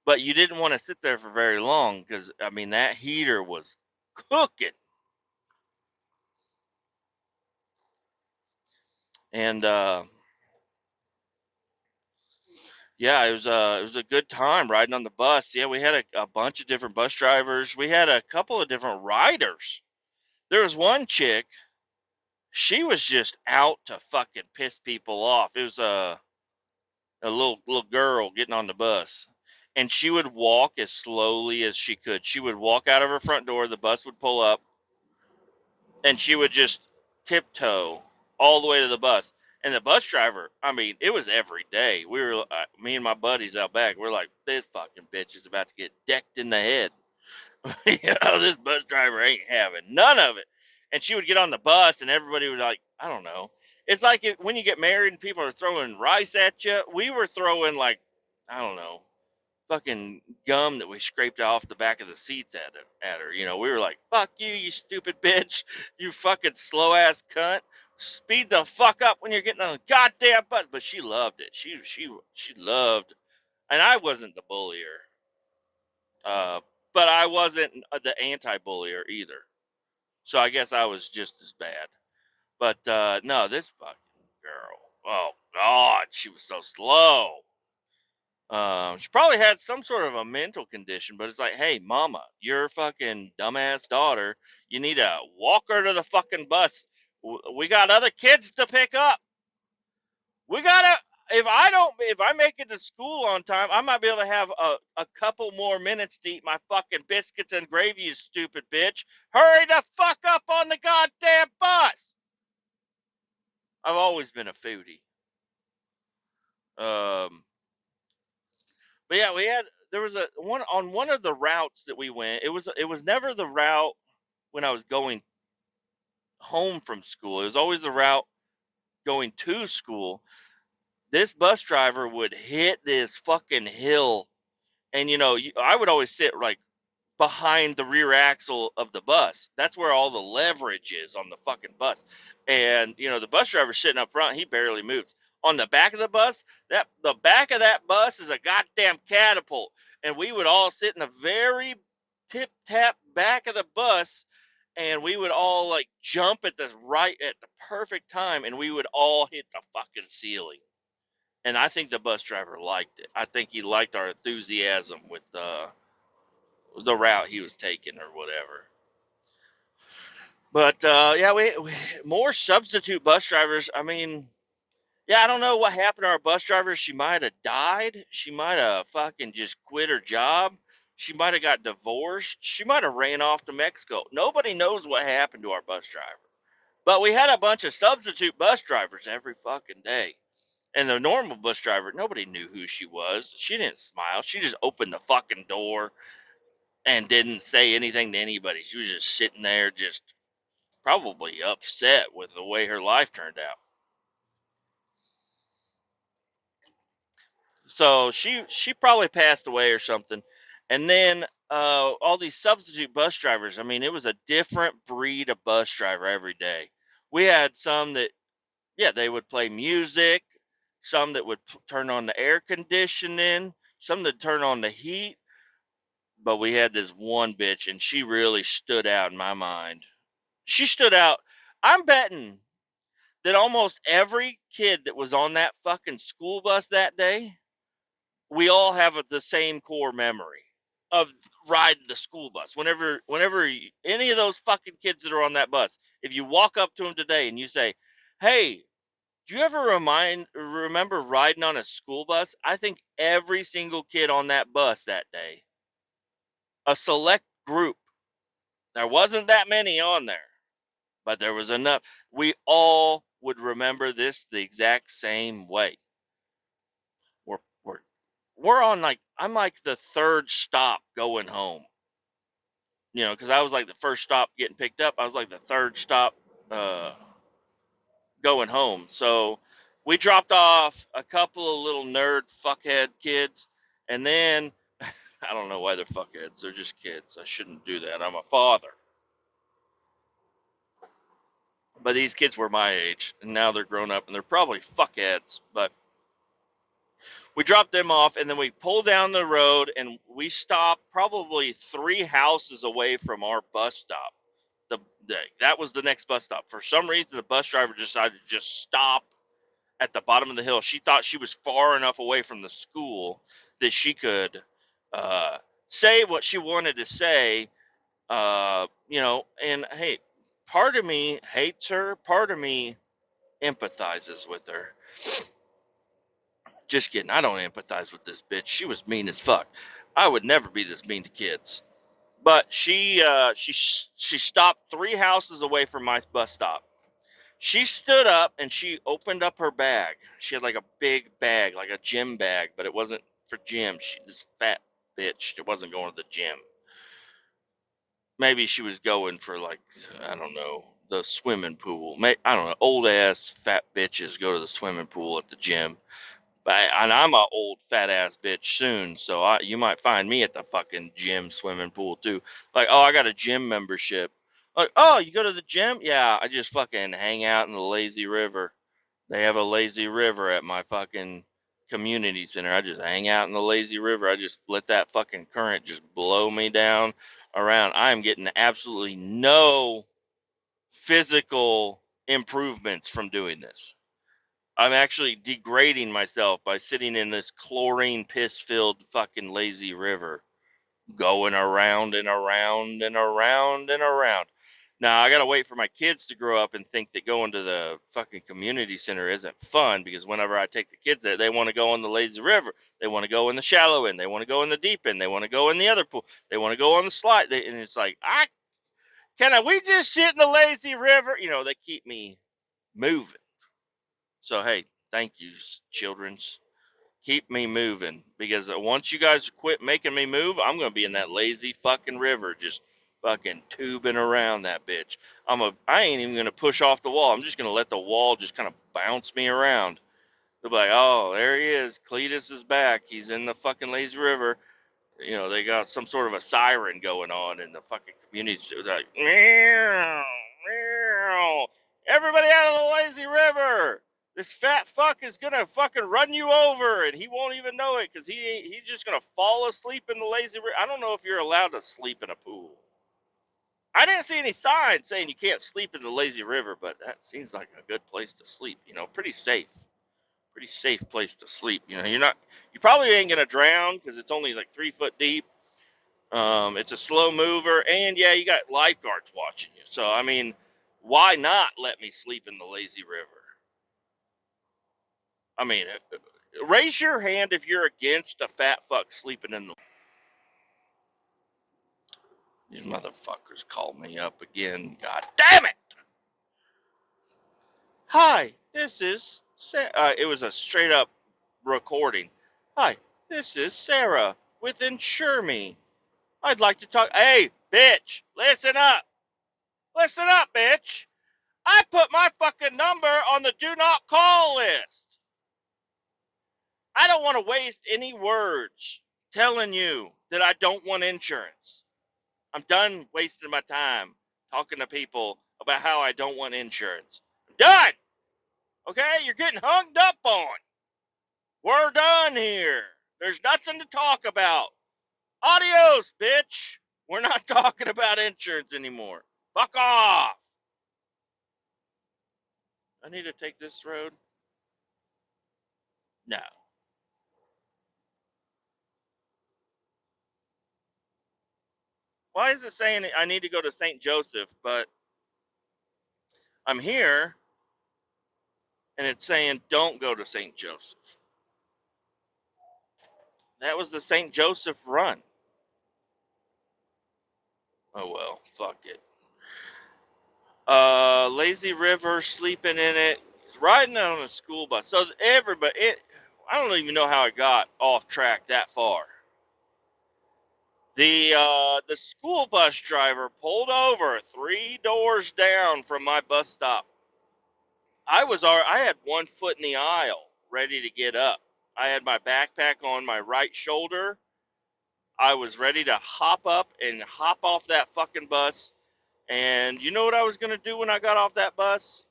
But you didn't want to sit there for very long, because I mean that heater was cooking. And yeah, it was a good time riding on the bus. Yeah, we had a bunch of different bus drivers. We had a couple of different riders. There was one chick, she was just out to fucking piss people off. It was a little girl getting on the bus, and she would walk as slowly as she could. She would walk out of her front door, the bus would pull up, and she would just tiptoe all the way to the bus. And the bus driver, I mean, it was every day. We were, me and my buddies out back, we're like, this fucking bitch is about to get decked in the head. This bus driver ain't having none of it. And she would get on the bus, and everybody would like, I don't know. It's like when you get married and people are throwing rice at you. We were throwing like, I don't know, fucking gum that we scraped off the back of the seats at her. We were like, "Fuck you, you stupid bitch, you fucking slow ass cunt. Speed the fuck up when you're getting on the goddamn bus." But she loved it. She loved, and I wasn't the bullier, but I wasn't the anti-bullier either. So I guess I was just as bad. But no, this fucking girl. Oh God, she was so slow. She probably had some sort of a mental condition, but it's like, hey, mama, your fucking dumbass daughter, you need to walk her to the fucking bus. We got other kids to pick up. We gotta. If I make it to school on time, I might be able to have a couple more minutes to eat my fucking biscuits and gravy, you stupid bitch. Hurry the fuck up on the goddamn bus. I've always been a foodie. But yeah, there was one of the routes that we went. It was never the route when I was going home from school. It was always the route going to school. This bus driver would hit this fucking hill, and I would always sit like behind the rear axle of the bus. That's where all the leverage is on the fucking bus. And the bus driver sitting up front, he barely moves. On the back of the bus, the back of that bus is a goddamn catapult. And we would all sit in the very tip tap back of the bus, and we would all like jump at the perfect time, and we would all hit the fucking ceiling. And I think the bus driver liked it. I think he liked our enthusiasm with the route he was taking or whatever. But yeah, we more substitute bus drivers. I mean, yeah, I don't know what happened to our bus driver. She might have died. She might have fucking just quit her job. She might have got divorced. She might have ran off to Mexico. Nobody knows what happened to our bus driver. But we had a bunch of substitute bus drivers every fucking day. And the normal bus driver, nobody knew who she was. She didn't smile. She just opened the fucking door and didn't say anything to anybody. She was just sitting there, just probably upset with the way her life turned out. So she probably passed away or something. And then all these substitute bus drivers. I mean, it was a different breed of bus driver every day. We had some that, yeah, they would play music. Some that would turn on the air conditioning. Some that turn on the heat. But we had this one bitch, and she really stood out in my mind. She stood out. I'm betting that almost every kid that was on that fucking school bus that day, we all have the same core memory of riding the school bus. Whenever any of those fucking kids that are on that bus, if you walk up to them today and you say, "Hey, do you ever remember riding on a school bus?" I think every single kid on that bus that day, a select group, there wasn't that many on there, but there was enough. We all would remember this the exact same way. We're we're we're on like I'm like the third stop going home. Because I was like the first stop getting picked up. I was like the third stop uh, going home. So we dropped off a couple of little nerd fuckhead kids, and then I don't know why they're fuckheads. They're just kids. I shouldn't do that. I'm a father. But these kids were my age, and now they're grown up, and they're probably fuckheads. But we dropped them off, and then we pulled down the road, and we stopped probably 3 houses away from our bus stop. That was the next bus stop. For some reason, the bus driver decided to just stop at the bottom of the hill. She thought she was far enough away from the school that she could say what she wanted to say, and hey, part of me hates her, part of me empathizes with her. Just kidding. I don't empathize with this bitch. She was mean as fuck. I would never be this mean to kids. But she stopped 3 houses away from my bus stop. She stood up and she opened up her bag. She had like a big bag, like a gym bag, but it wasn't for gym. This fat bitch, it wasn't going to the gym. Maybe she was going for like, I don't know, the swimming pool. I don't know. Old ass fat bitches go to the swimming pool at the gym. And I'm a old fat ass bitch soon, so you might find me at the fucking gym swimming pool too. Like, oh, I got a gym membership. Like, oh, you go to the gym? Yeah, I just fucking hang out in the lazy river. They have a lazy river at my fucking community center. I just hang out in the lazy river. I just let that fucking current just blow me down around. I am getting absolutely no physical improvements from doing this. I'm actually degrading myself by sitting in this chlorine piss filled fucking lazy river, going around and around and around and around. Now I gotta wait for my kids to grow up and think that going to the fucking community center isn't fun, because whenever I take the kids there, they want to go on the lazy river, they want to go in the shallow end, they want to go in the deep end, they want to go in the other pool, they want to go on the slide, and it's like, we just sit in the lazy river? You know, they keep me moving. So hey, thank you, childrens. Keep me moving, because once you guys quit making me move, I'm gonna be in that lazy fucking river, just fucking tubing around that bitch. I ain't even gonna push off the wall. I'm just gonna let the wall just kind of bounce me around. They'll be like, oh, there he is. Kletus is back. He's in the fucking lazy river. You know, they got some sort of a siren going on in the fucking community. So they're like, meow, meow. Everybody out of the lazy river. This fat fuck is gonna fucking run you over, and he won't even know it, because he's just gonna fall asleep in the lazy river. I don't know if you're allowed to sleep in a pool. I didn't see any signs saying you can't sleep in the lazy river, but that seems like a good place to sleep. You know, pretty safe place to sleep. You know, you probably ain't gonna drown because it's only like 3 foot deep. It's a slow mover, and yeah, you got lifeguards watching you. So I mean, why not let me sleep in the lazy river? I mean, raise your hand if you're against a fat fuck sleeping in the. These motherfuckers called me up again. God damn it! Hi, this is. It was a straight up recording. Hi, this is Sarah with Insure Me. I'd like to talk. Hey, bitch, listen up. Listen up, bitch. I put my fucking number on the do not call list. I don't want to waste any words telling you that I don't want insurance. I'm done wasting my time talking to people about how I don't want insurance. I'm done. Okay? You're getting hung up on. We're done here. There's nothing to talk about. Adios, bitch. We're not talking about insurance anymore. Fuck off. I need to take this road? No. Why is it saying I need to go to St. Joseph, but I'm here and it's saying don't go to St. Joseph? That was the St. Joseph run. Oh well, fuck it. Lazy River, sleeping in it, riding on a school bus. So I don't even know how I got off track that far. The school bus driver pulled over 3 doors down from my bus stop. I had 1 foot in the aisle, ready to get up. I had my backpack on my right shoulder. I was ready to hop up and hop off that fucking bus. And you know what I was going to do when I got off that bus?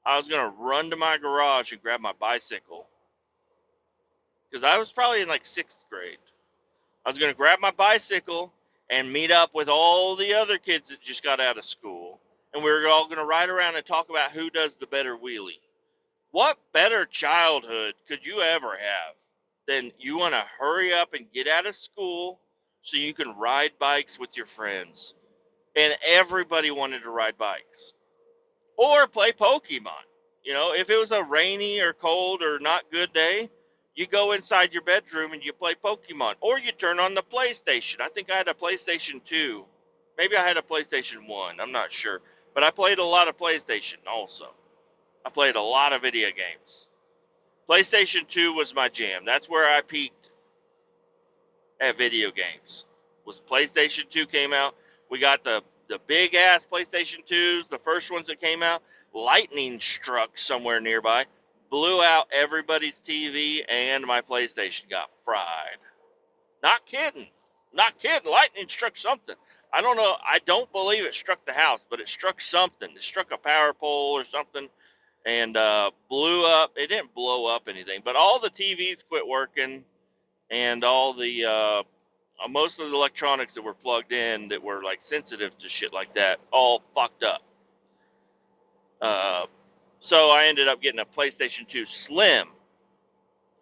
I was going to run to my garage and grab my bicycle. Because I was probably in like 6th grade. I was going to grab my bicycle and meet up with all the other kids that just got out of school. And we were all going to ride around and talk about who does the better wheelie. What better childhood could you ever have than you want to hurry up and get out of school so you can ride bikes with your friends? And everybody wanted to ride bikes or play Pokemon. You know, if it was a rainy or cold or not good day, you go inside your bedroom and you play Pokemon, or you turn on the PlayStation. I think I had a PlayStation 2. Maybe I had a PlayStation 1. I'm not sure. But I played a lot of PlayStation also. I played a lot of video games. PlayStation 2 was my jam. That's where I peaked at video games. Was PlayStation 2 came out. We got the big ass PlayStation 2s, the first ones that came out. Lightning struck somewhere nearby, blew out everybody's TV, and my PlayStation got fried. Not kidding. Not kidding. Lightning struck something. I don't know. I don't believe it struck the house, but it struck something. It struck a power pole or something and blew up. It didn't blow up anything, but all the TVs quit working and all the most of the electronics that were plugged in that were like sensitive to shit like that all fucked up. Uh, so I ended up getting a PlayStation 2 Slim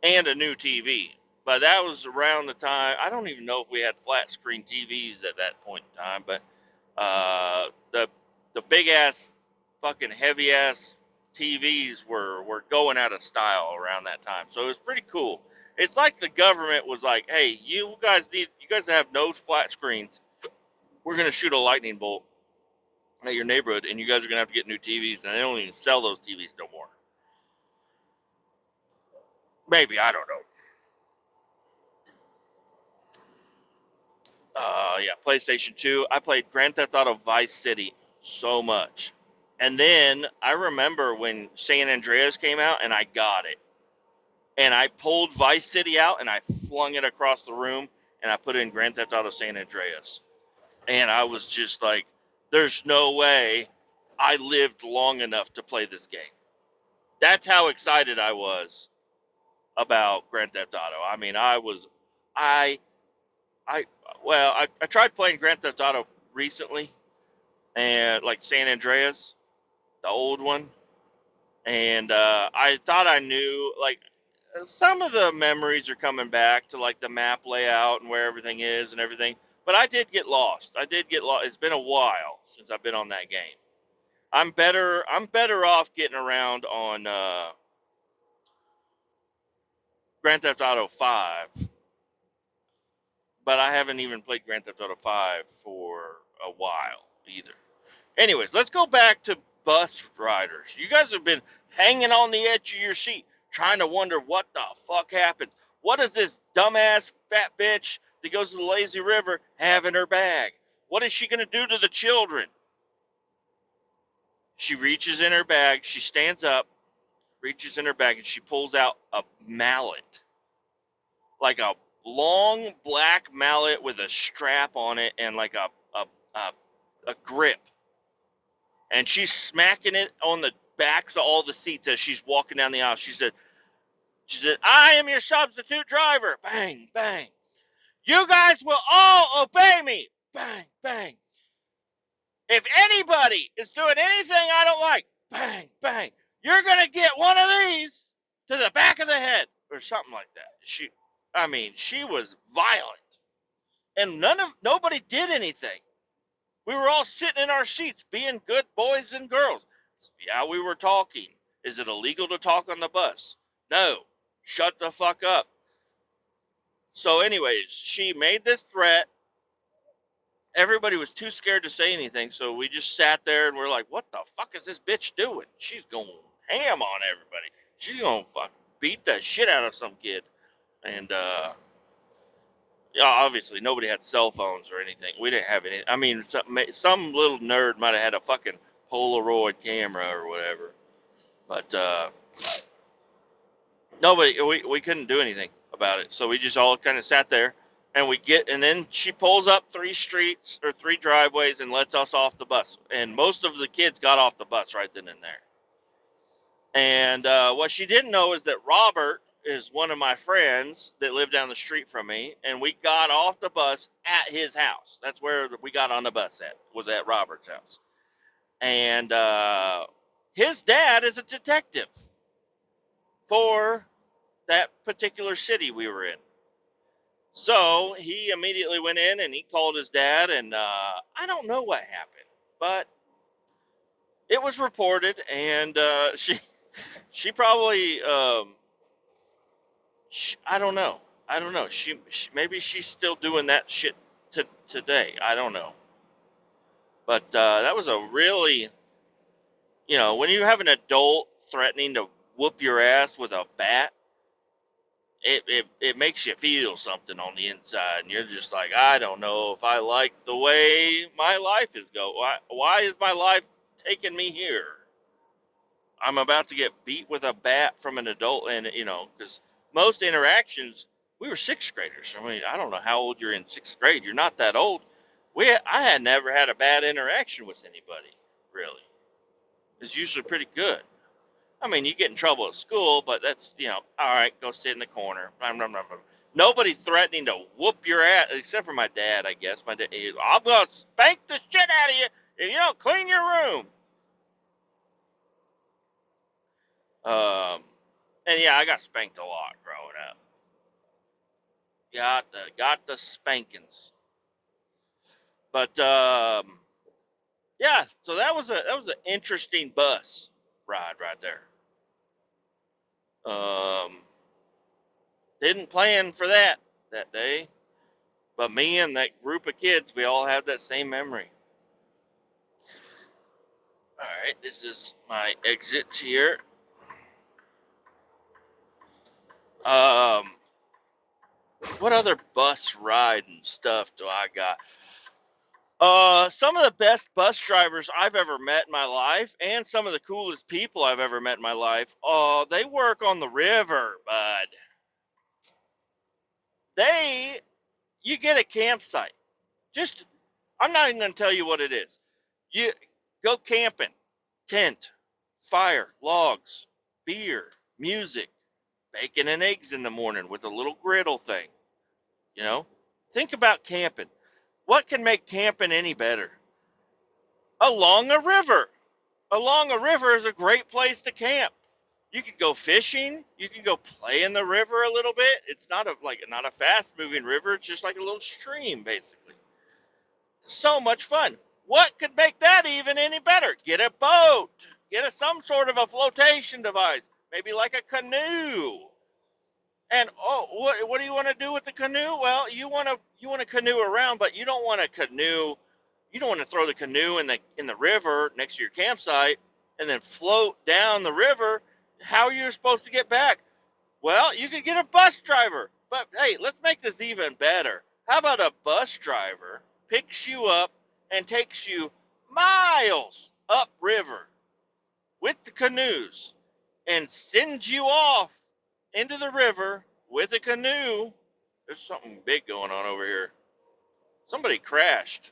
and a new TV. But that was around the time, I don't even know if we had flat screen TVs at that point in time, but the big ass fucking heavy ass TVs were going out of style around that time. So it was pretty cool. It's like the government was like, "Hey, you guys have no flat screens. We're gonna shoot a lightning bolt at your neighborhood, and you guys are gonna have to get new TVs." And they don't even sell those TVs no more. Maybe, I don't know. Yeah, PlayStation 2. I played Grand Theft Auto Vice City so much. And then I remember when San Andreas came out and I got it. And I pulled Vice City out and I flung it across the room and I put it in Grand Theft Auto San Andreas. And I was just like, there's no way I lived long enough to play this game. That's how excited I was about Grand Theft Auto. I mean, I I tried playing Grand Theft Auto recently, and like San Andreas, the old one, and I thought I knew like some of the memories are coming back to like the map layout and where everything is and everything. But I did get lost. I did get lost. It's been a while since I've been on that game. I'm better. I'm better off getting around on Grand Theft Auto 5, but I haven't even played Grand Theft Auto 5 for a while either. Anyways, let's go back to bus riders. You guys have been hanging on the edge of your seat, trying to wonder what the fuck happened. What is this dumbass fat bitch that goes to the lazy river have in her bag? What is she going to do to the children? She reaches in her bag, she stands up, reaches in her bag, and she pulls out a mallet. Like a long black mallet with a strap on it and like a grip. And she's smacking it on the backs of all the seats as she's walking down the aisle. She said, "I am your substitute driver." Bang, bang. "You guys will all obey me." Bang, bang. "If anybody is doing anything I don't like," bang, bang, "you're going to get one of these to the back of the head," or something like that. She was violent. And nobody did anything. We were all sitting in our seats being good boys and girls. Yeah, we were talking. Is it illegal to talk on the bus? No. Shut the fuck up. So anyways, she made this threat. Everybody was too scared to say anything, so we just sat there and we're like, what the fuck is this bitch doing? She's going ham on everybody. She's going to fuck beat the shit out of some kid. And yeah, obviously nobody had cell phones or anything. We didn't have any. I mean, some little nerd might have had a fucking Polaroid camera or whatever, but nobody. We couldn't do anything about it. So we just all kind of sat there, and then she pulls up 3 streets or 3 driveways and lets us off the bus. And most of the kids got off the bus right then and there. And what she didn't know is that Robert is one of my friends that lived down the street from me, and we got off the bus at his house. That's where we got on the bus was at Robert's house. And his dad is a detective for that particular city we were in. So he immediately went in and he called his dad, and I don't know what happened, but it was reported, and she probably I don't know. She maybe she's still doing that shit today. I don't know. But that was a really You know, when you have an adult threatening to whoop your ass with a bat, it makes you feel something on the inside, and you're just like, I don't know if I like the way my life is going. Why is my life taking me here? I'm about to get beat with a bat from an adult, and you know, because most interactions, we were sixth graders. I mean, I don't know how old you're in sixth grade. You're not that old. I had never had a bad interaction with anybody, really. It's usually pretty good. I mean, you get in trouble at school, but that's, you know, all right, go sit in the corner. Nobody threatening to whoop your ass, except for my dad, I guess. My dad, I'm going to spank the shit out of you if you don't clean your room. And yeah, I got spanked a lot growing up. Got the spankings. But yeah, so that was an interesting bus ride right there. Didn't plan for that day, but me and that group of kids, we all have that same memory. All right, this is my exit here. Um, what other bus ride and stuff do I got? Some of the best bus drivers I've ever met in my life, and some of the coolest people I've ever met in my life. They work on the river, bud. You get a campsite. Just, I'm not even gonna tell you what it is. You go camping, tent, fire, logs, beer, music, bacon and eggs in the morning with a little griddle thing. You know, think about camping. What can make camping any better? Along a river. Along a river is a great place to camp. You could go fishing. You can go play in the river a little bit. It's not a fast moving river. It's just like a little stream, basically. So much fun. What could make that even any better? Get a boat. Get some sort of a flotation device. Maybe like a canoe. And what do you want to do with the canoe? Well, you want to canoe around, but you don't want to canoe. You don't want to throw the canoe in the river next to your campsite and then float down the river. How are you supposed to get back? Well, you could get a bus driver. But hey, let's make this even better. How about a bus driver picks you up and takes you miles upriver with the canoes and sends you off into the river with a canoe? There's something big going on over here. Somebody crashed.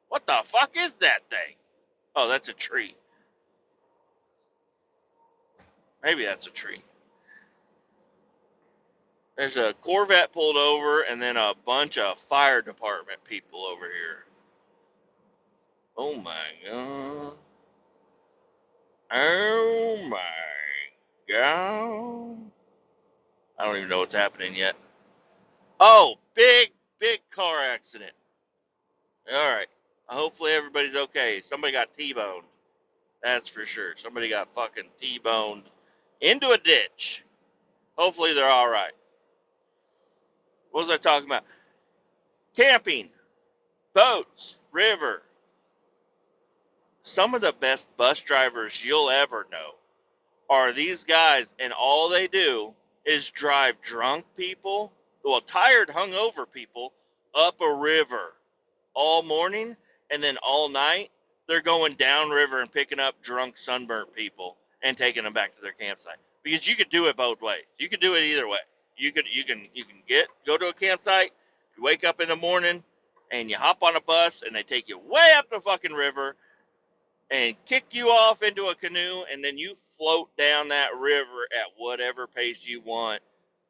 What the fuck is that thing? Oh, that's a tree. Maybe that's a tree. There's a Corvette pulled over and then a bunch of fire department people over here. Oh my god. Oh my god. I don't even know what's happening yet. Oh, big car accident. Alright. Hopefully everybody's okay. Somebody got T-boned. That's for sure. Somebody got fucking T-boned into a ditch. Hopefully they're alright. What was I talking about? Camping, boats, river. Some of the best bus drivers you'll ever know are these guys, and all they do is drive drunk people, well, tired, hungover people, up a river all morning, and then all night they're going downriver and picking up drunk, sunburnt people and taking them back to their campsite. Because you could do it both ways. You could do it either way. You can go to a campsite, you wake up in the morning, and you hop on a bus, and they take you way up the fucking river and kick you off into a canoe, and then you float down that river at whatever pace you want.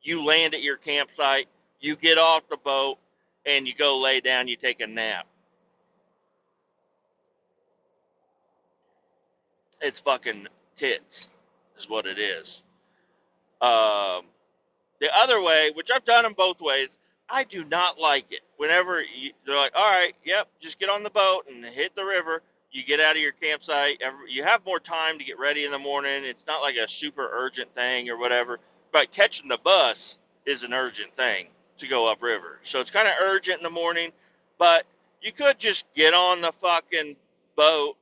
You land at your campsite, you get off the boat, and you go lay down, you take a nap. It's fucking tits, is what it is. The other way, which I've done them both ways, I do not like it. Whenever they're like, all right, yep, just get on the boat and hit the river. You get out of your campsite. You have more time to get ready in the morning. It's not like a super urgent thing or whatever. But catching the bus is an urgent thing to go upriver. So it's kind of urgent in the morning. But you could just get on the fucking boat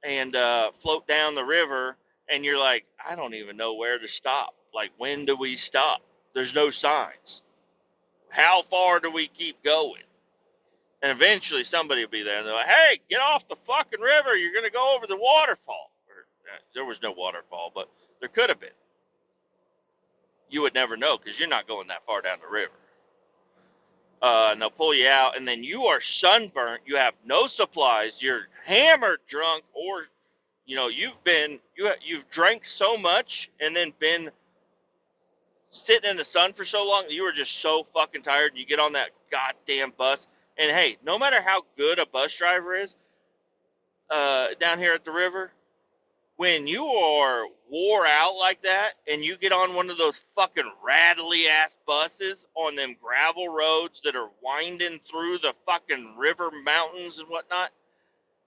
and float down the river, and you're like, I don't even know where to stop. Like, when do we stop? There's no signs. How far do we keep going? And eventually somebody will be there, and they're like, hey, get off the fucking river. You're going to go over the waterfall. Or, there was no waterfall, but there could have been. You would never know because you're not going that far down the river. And they'll pull you out, and then you are sunburnt. You have no supplies. You're hammered drunk, or you've drank so much and then been sitting in the sun for so long that you were just so fucking tired. And you get on that goddamn bus, and hey, no matter how good a bus driver is down here at the river, when you are wore out like that and you get on one of those fucking rattly ass buses on them gravel roads that are winding through the fucking river mountains and whatnot,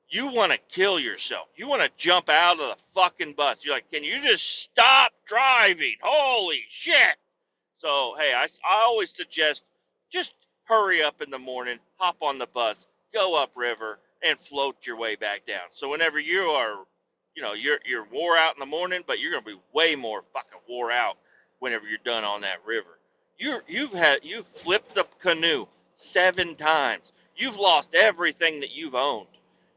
you want to kill yourself. You want to jump out of the fucking bus. You're like, can you just stop driving? Holy shit. So, hey, I always suggest just hurry up in the morning, hop on the bus, go upriver, and float your way back down. So whenever you are, you're wore out in the morning, but you're going to be way more fucking wore out whenever you're done on that river. You've flipped the canoe 7 times. You've lost everything that you've owned.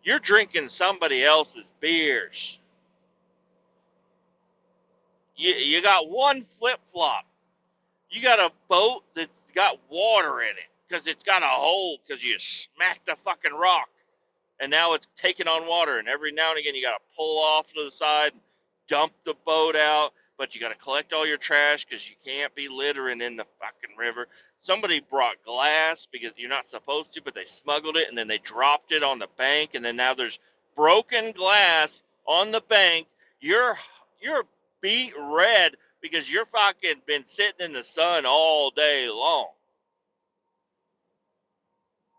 You're drinking somebody else's beers. You got one flip-flop. You got a boat that's got water in it because it's got a hole because you smacked a fucking rock. And now it's taking on water. And every now and again, you got to pull off to the side, dump the boat out. But you got to collect all your trash because you can't be littering in the fucking river. Somebody brought glass because you're not supposed to, but they smuggled it. And then they dropped it on the bank. And then now there's broken glass on the bank. You're beat red because you're fucking been sitting in the sun all day long.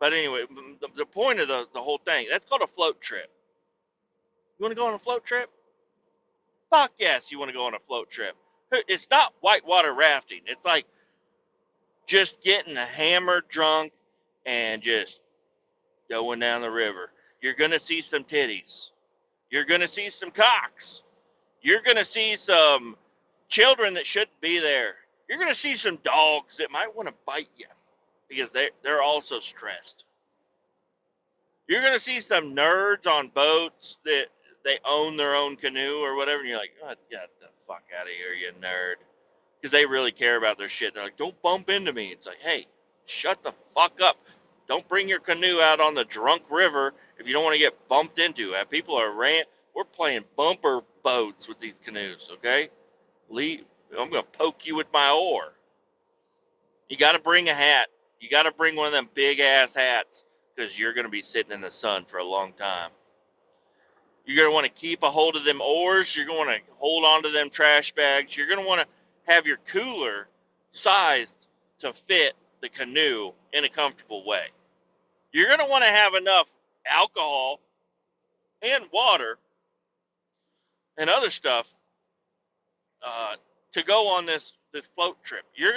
But anyway, the point of the whole thing, that's called a float trip. You want to go on a float trip? Fuck yes, you want to go on a float trip. It's not whitewater rafting. It's like just getting hammered drunk and just going down the river. You're going to see some titties. You're going to see some cocks. You're going to see some children that shouldn't be there. You're going to see some dogs that might want to bite you because they're also stressed. You're going to see some nerds on boats that they own their own canoe or whatever, and you're like, oh, get the fuck out of here, you nerd. Because they really care about their shit. They're like, don't bump into me. It's like, hey, shut the fuck up. Don't bring your canoe out on the drunk river if you don't want to get bumped into. People are we're playing bumper boats with these canoes, okay? I'm going to poke you with my oar. You got to bring a hat. You got to bring one of them big-ass hats because you're going to be sitting in the sun for a long time. You're going to want to keep a hold of them oars. You're going to want to hold on to them trash bags. You're going to want to have your cooler sized to fit the canoe in a comfortable way. You're going to want to have enough alcohol and water and other stuff to go on this float trip. You're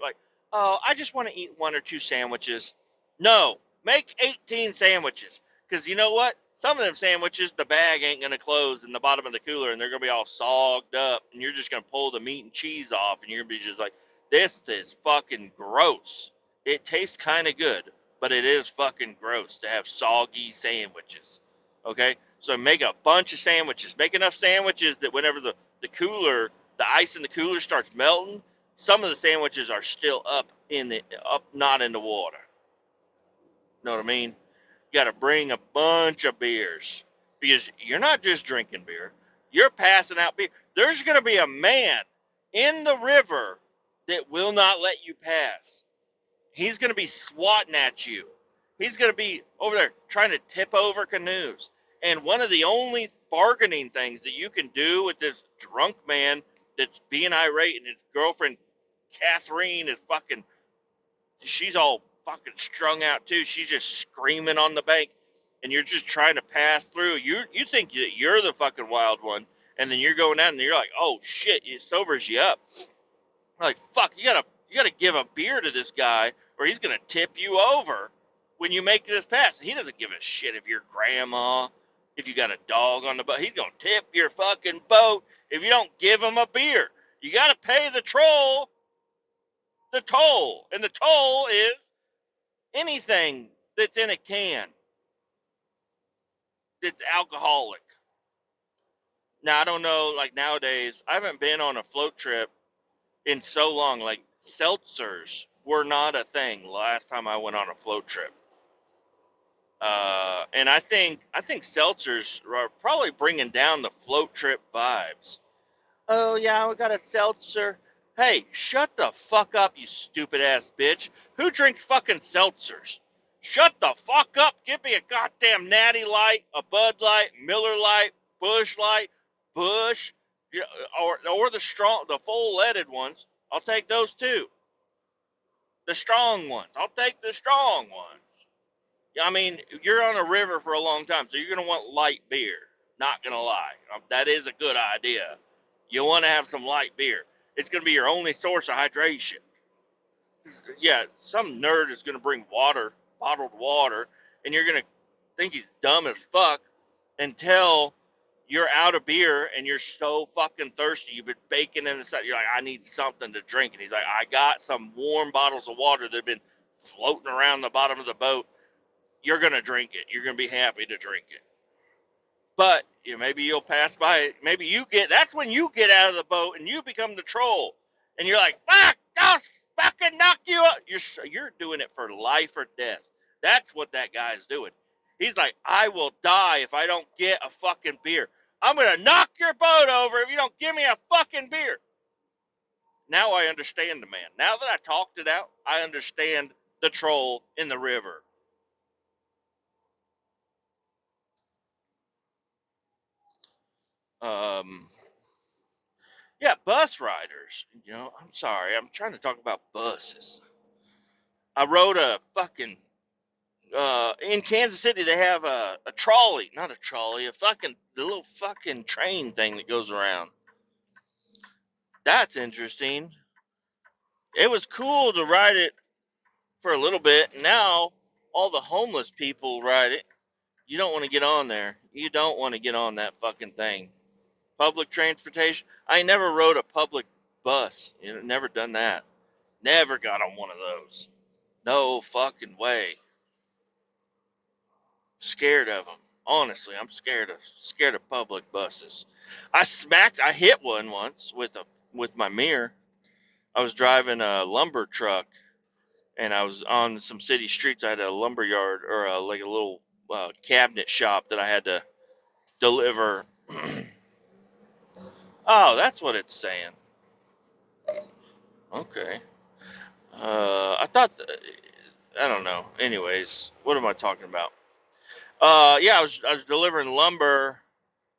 like, oh, I just want to eat 1 or 2 sandwiches. No, make 18 sandwiches. Because you know what? Some of them sandwiches, the bag ain't going to close in the bottom of the cooler, and they're going to be all sogged up, and you're just going to pull the meat and cheese off, and you're going to be just like, this is fucking gross. It tastes kind of good, but it is fucking gross to have soggy sandwiches. Okay? So make a bunch of sandwiches. Make enough sandwiches that whenever the ice in the cooler starts melting, some of the sandwiches are still not in the water. Know what I mean? You got to bring a bunch of beers because you're not just drinking beer. You're passing out beer. There's going to be a man in the river that will not let you pass. He's going to be swatting at you. He's going to be over there trying to tip over canoes. And one of the only bargaining things that you can do with this drunk man that's being irate, and his girlfriend, Catherine, she's all fucking strung out too. She's just screaming on the bank, and you're just trying to pass through. You think that you're the fucking wild one, and then you're going out, and you're like, oh shit, it sobers you up. Like, fuck, you gotta give a beer to this guy, or he's gonna tip you over when you make this pass. He doesn't give a shit if you're grandma, If you got a dog on the boat, he's going to tip your fucking boat if you don't give him a beer. You got to pay the toll. And the toll is anything that's in a can that's alcoholic. Now, I don't know, like nowadays, I haven't been on a float trip in so long. Like, seltzers were not a thing last time I went on a float trip. And I think seltzers are probably bringing down the float trip vibes. Oh, yeah, we got a seltzer. Hey, shut the fuck up, you stupid ass bitch. Who drinks fucking seltzers? Shut the fuck up. Give me a goddamn Natty Light, a Bud Light, Miller Light, Bush Light, Bush, or the full leaded ones. I'll take those too. The strong ones. I'll take the strong ones. I mean, you're on a river for a long time, so you're going to want light beer. Not going to lie. That is a good idea. You want to have some light beer. It's going to be your only source of hydration. Yeah, some nerd is going to bring water, bottled water, and you're going to think he's dumb as fuck until you're out of beer and you're so fucking thirsty. You've been baking in the sun. You're like, I need something to drink. And he's like, I got some warm bottles of water that have been floating around the bottom of the boat. You're going to drink it. You're going to be happy to drink it. But maybe you'll pass by it. Maybe that's when you get out of the boat and you become the troll. And you're like, fuck, I'll fucking knock you up. You're doing it for life or death. That's what that guy's doing. He's like, I will die if I don't get a fucking beer. I'm going to knock your boat over if you don't give me a fucking beer. Now I understand the man. Now that I talked it out, I understand the troll in the river. Yeah, bus riders. I'm sorry. I'm trying to talk about buses. I rode a fucking, in Kansas City, they have a trolley. Not a trolley, the little fucking train thing that goes around. That's interesting. It was cool to ride it for a little bit. Now, all the homeless people ride it. You don't want to get on there. You don't want to get on that fucking thing. Public transportation. I never rode a public bus. Never done that. Never got on one of those. No fucking way. Scared of them. Honestly, I'm scared of public buses. I hit one once with my mirror. I was driving a lumber truck and I was on some city streets. I had a lumber yard or like a little cabinet shop that I had to deliver. Oh, that's what it's saying. Okay. I thought, I don't know. Anyways, what am I talking about? Yeah, I was delivering lumber,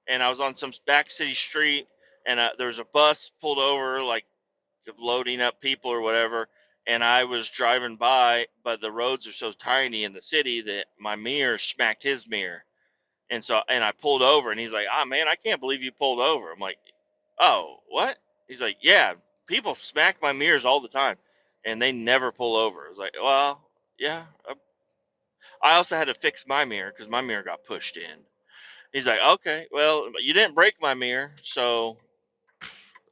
and I was on some back city street, and there was a bus pulled over, like loading up people or whatever, and I was driving by, but the roads are so tiny in the city that my mirror smacked his mirror, and I pulled over, and he's like, "Ah, man, I can't believe you pulled over." I'm like, "Oh, what?" He's like, "Yeah, people smack my mirrors all the time, and they never pull over." I was like, "Well, yeah." I also had to fix my mirror because my mirror got pushed in. He's like, "Okay, well, you didn't break my mirror, so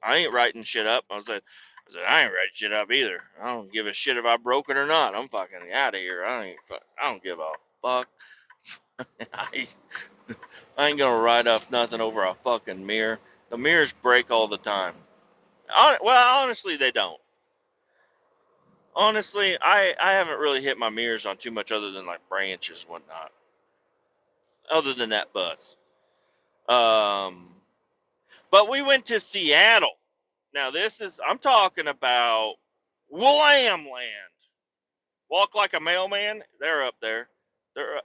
I ain't writing shit up." I ain't writing shit up either. I don't give a shit if I broke it or not. I'm fucking out of here. I don't give a fuck. I, I ain't gonna write up nothing over a fucking mirror. The mirrors break all the time. Well, honestly, they don't. Honestly, I haven't really hit my mirrors on too much other than like branches and whatnot. Other than that bus. Um, but we went to Seattle. Now I'm talking about Wham Land. Walk Like a Mailman. They're up there. They're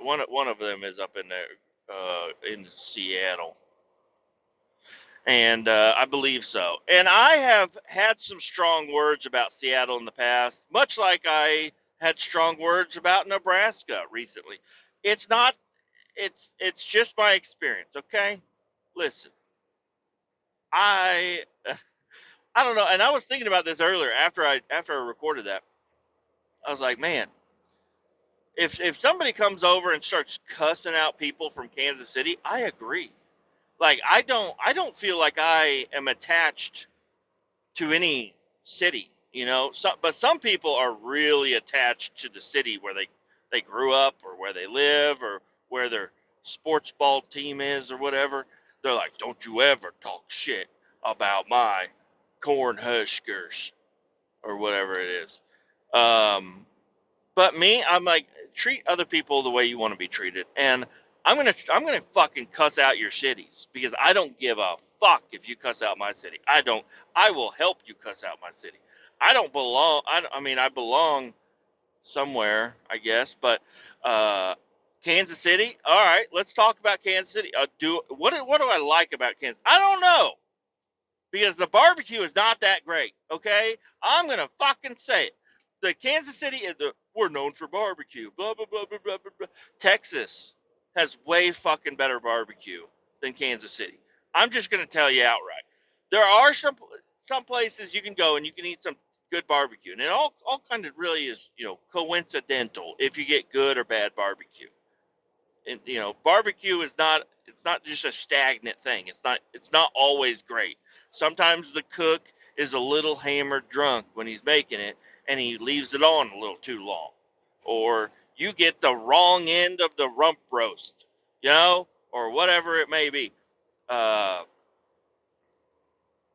one of them is up in there, in Seattle, and I believe so. And I have had some strong words about Seattle in the past, much like I had strong words about Nebraska recently. It's not. It's just my experience. Okay, listen. I I don't know, and I was thinking about this earlier after I recorded that. I was like, man, if somebody comes over and starts cussing out people from Kansas City, I agree. Like I don't feel like I am attached to any city, you know. But some people are really attached to the city where they grew up or where they live or where their sports ball team is or whatever. They're like, don't you ever talk shit about my Cornhuskers or whatever it is. But me, I'm like, treat other people the way you want to be treated, and I'm gonna fucking cuss out your cities because I don't give a fuck if you cuss out my city. I don't. I will help you cuss out my city. I don't belong. I mean, I belong somewhere, I guess, but Kansas City. All right, let's talk about Kansas City. What do I like about Kansas? I don't know because the barbecue is not that great. Okay, I'm gonna fucking say it. The Kansas City, we're known for barbecue. Blah blah blah blah blah blah. Texas has way fucking better barbecue than Kansas City. I'm just gonna tell you outright. There are some places you can go and you can eat some good barbecue, and it all kind of really is coincidental if you get good or bad barbecue. And barbecue is not, it's not just a stagnant thing. It's not always great. Sometimes the cook is a little hammered drunk when he's making it and he leaves it on a little too long, or you get the wrong end of the rump roast, or whatever it may be. uh,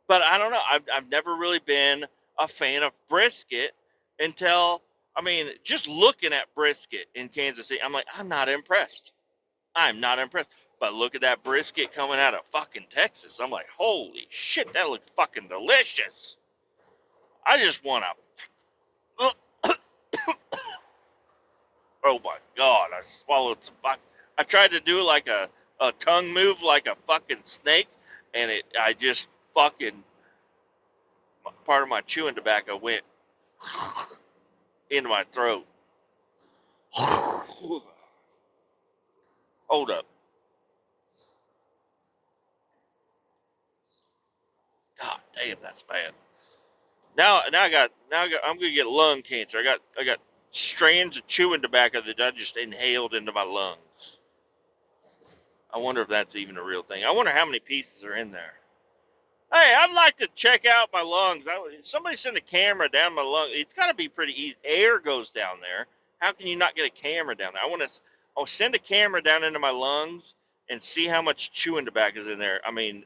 but I don't know, I've never really been a fan of brisket until, I mean, just looking at brisket in Kansas City, I'm like, I'm not impressed. I'm not impressed. But look at that brisket coming out of fucking Texas. I'm like, holy shit, that looks fucking delicious. I just want to. Oh my god, I swallowed some fuck. I tried to do like a tongue move like a fucking snake, and I just fucking, part of my chewing tobacco went into my throat. Hold up. God damn, that's bad. I'm gonna get lung cancer. I got strands of chewing tobacco that I just inhaled into my lungs. I wonder if that's even a real thing. I wonder how many pieces are in there. Hey, I'd like to check out my lungs. Somebody send a camera down my lung. It's got to be pretty easy. Air goes down there. How can you not get a camera down there? I'll send a camera down into my lungs and see how much chewing tobacco is in there. I mean,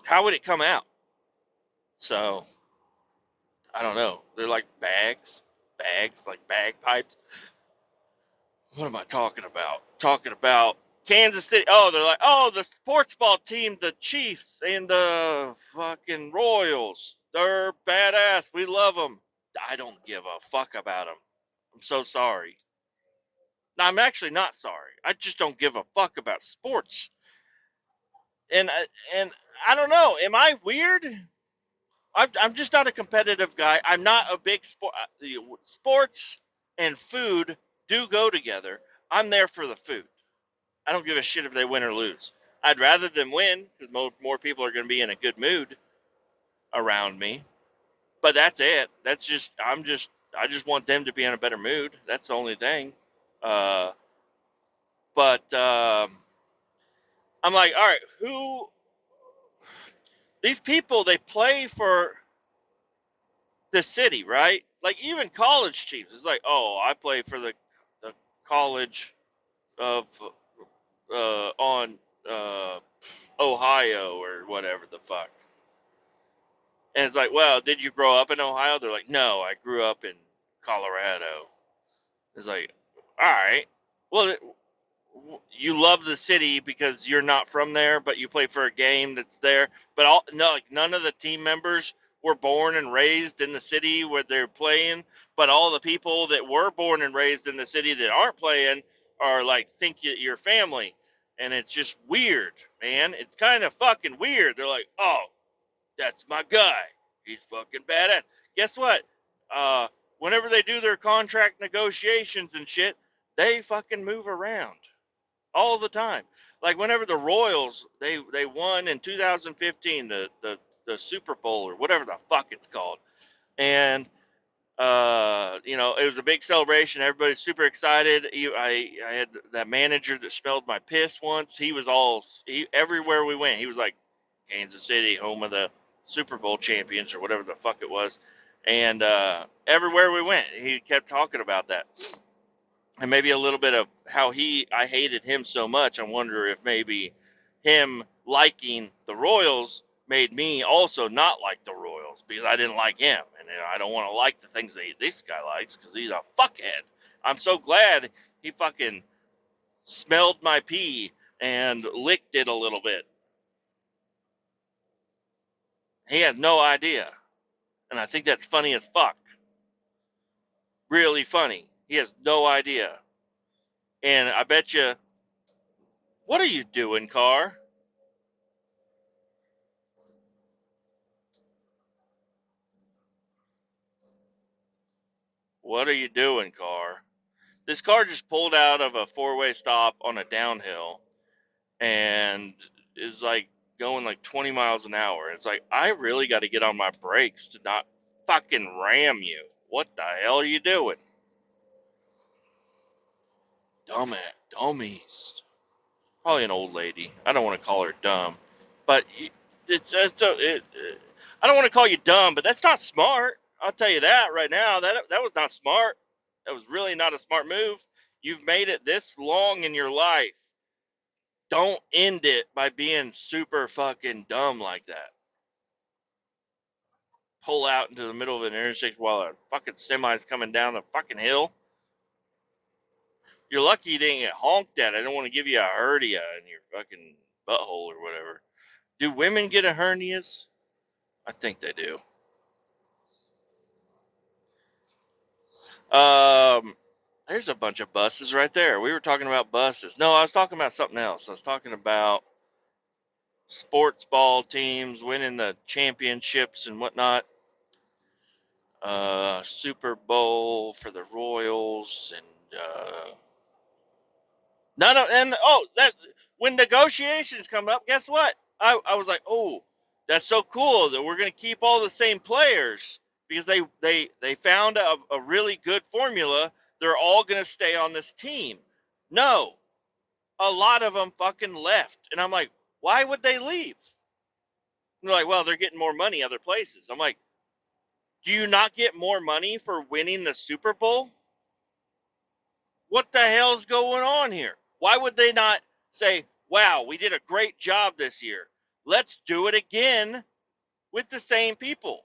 how would it come out? So I don't know. They're like bags, like bagpipes. What am I talking about? Talking about Kansas City. Oh, they're like, oh, the sports ball team, the Chiefs and the fucking Royals. They're badass. We love them. I don't give a fuck about them. I'm so sorry. No, I'm actually not sorry. I just don't give a fuck about sports. And and I don't know. Am I weird? I'm just not a competitive guy. I'm not a big sports and food do go together. I'm there for the food. I don't give a shit if they win or lose. I'd rather them win because more people are going to be in a good mood around me. But that's it. I just want them to be in a better mood. That's the only thing. Uh, but I'm like, all right, these people, they play for the city, right? Like even college teams, it's like, oh, I play for the college of on uh, Ohio or whatever the fuck. And it's like, well, did you grow up in Ohio? They're like, no, I grew up in Colorado. It's like, all right, well, you love the city because you're not from there, but you play for a game that's there. But no, like none of the team members were born and raised in the city where they're playing. But all the people that were born and raised in the city that aren't playing are like think you're family, and it's just weird, man. It's kind of fucking weird. They're like, oh, that's my guy. He's fucking badass. Guess what? Uh, Whenever they do their contract negotiations and shit, they fucking move around all the time. Like whenever the Royals they won in 2015 the Super Bowl or whatever the fuck it's called, and It was a big celebration. Everybody's super excited. I had that manager that smelled my piss once. Everywhere we went, he was like, Kansas City, home of the Super Bowl champions or whatever the fuck it was. And everywhere we went, he kept talking about that. And maybe a little bit of how I hated him so much. I wonder if maybe him liking the Royals made me also not like the Royals because I didn't like him, and I don't want to like the things that this guy likes because he's a fuckhead. I'm so glad he fucking smelled my pee and licked it a little bit. He has no idea, and I think that's funny as fuck. Really funny. He has no idea, and I bet you. What are you doing, car? What are you doing, car? This car just pulled out of a four-way stop on a downhill and is like going like 20 miles an hour. It's like, I really got to get on my brakes to not fucking ram you. What the hell are you doing? Dummies. Probably an old lady. I don't want to call her dumb, but I don't want to call you dumb, but that's not smart. I'll tell you that right now. That was not smart. That was really not a smart move. You've made it this long in your life. Don't end it by being super fucking dumb like that. Pull out into the middle of an intersection while a fucking semi's coming down a fucking hill. You're lucky you didn't get honked at. I don't want to give you a hernia in your fucking butthole or whatever. Do women get a hernias? I think they do. There's a bunch of buses right there. We were talking about buses. No, I was talking about something else. I was talking about sports ball teams winning the championships and whatnot. Super Bowl for the Royals and none of and that when negotiations come up, guess what? I was like, oh, that's so cool that we're gonna keep all the same players because they found a really good formula. They're all gonna stay on this team. No, a lot of them fucking left, and I'm like, why would they leave? And they're like, well, they're getting more money other places. I'm like, do you not get more money for winning the Super Bowl? What the hell's going on here? Why would they not say, wow, we did a great job this year. Let's do it again with the same people.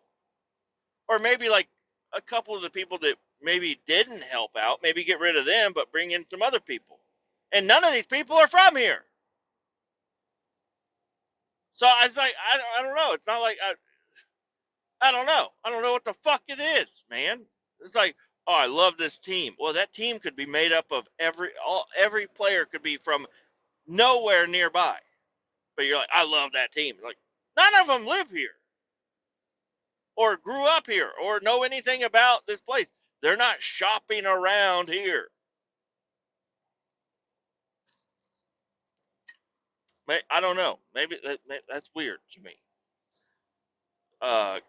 Or maybe like a couple of the people that maybe didn't help out, maybe get rid of them, but bring in some other people. And none of these people are from here. So I was like, I don't know. It's not like, I don't know. I don't know what the fuck it is, man. It's like, oh, I love this team. Well, that team could be made up of every player could be from nowhere nearby. But you're like, I love that team. Like, none of them live here or grew up here or know anything about this place. They're not shopping around here. I don't know. Maybe that's weird to me.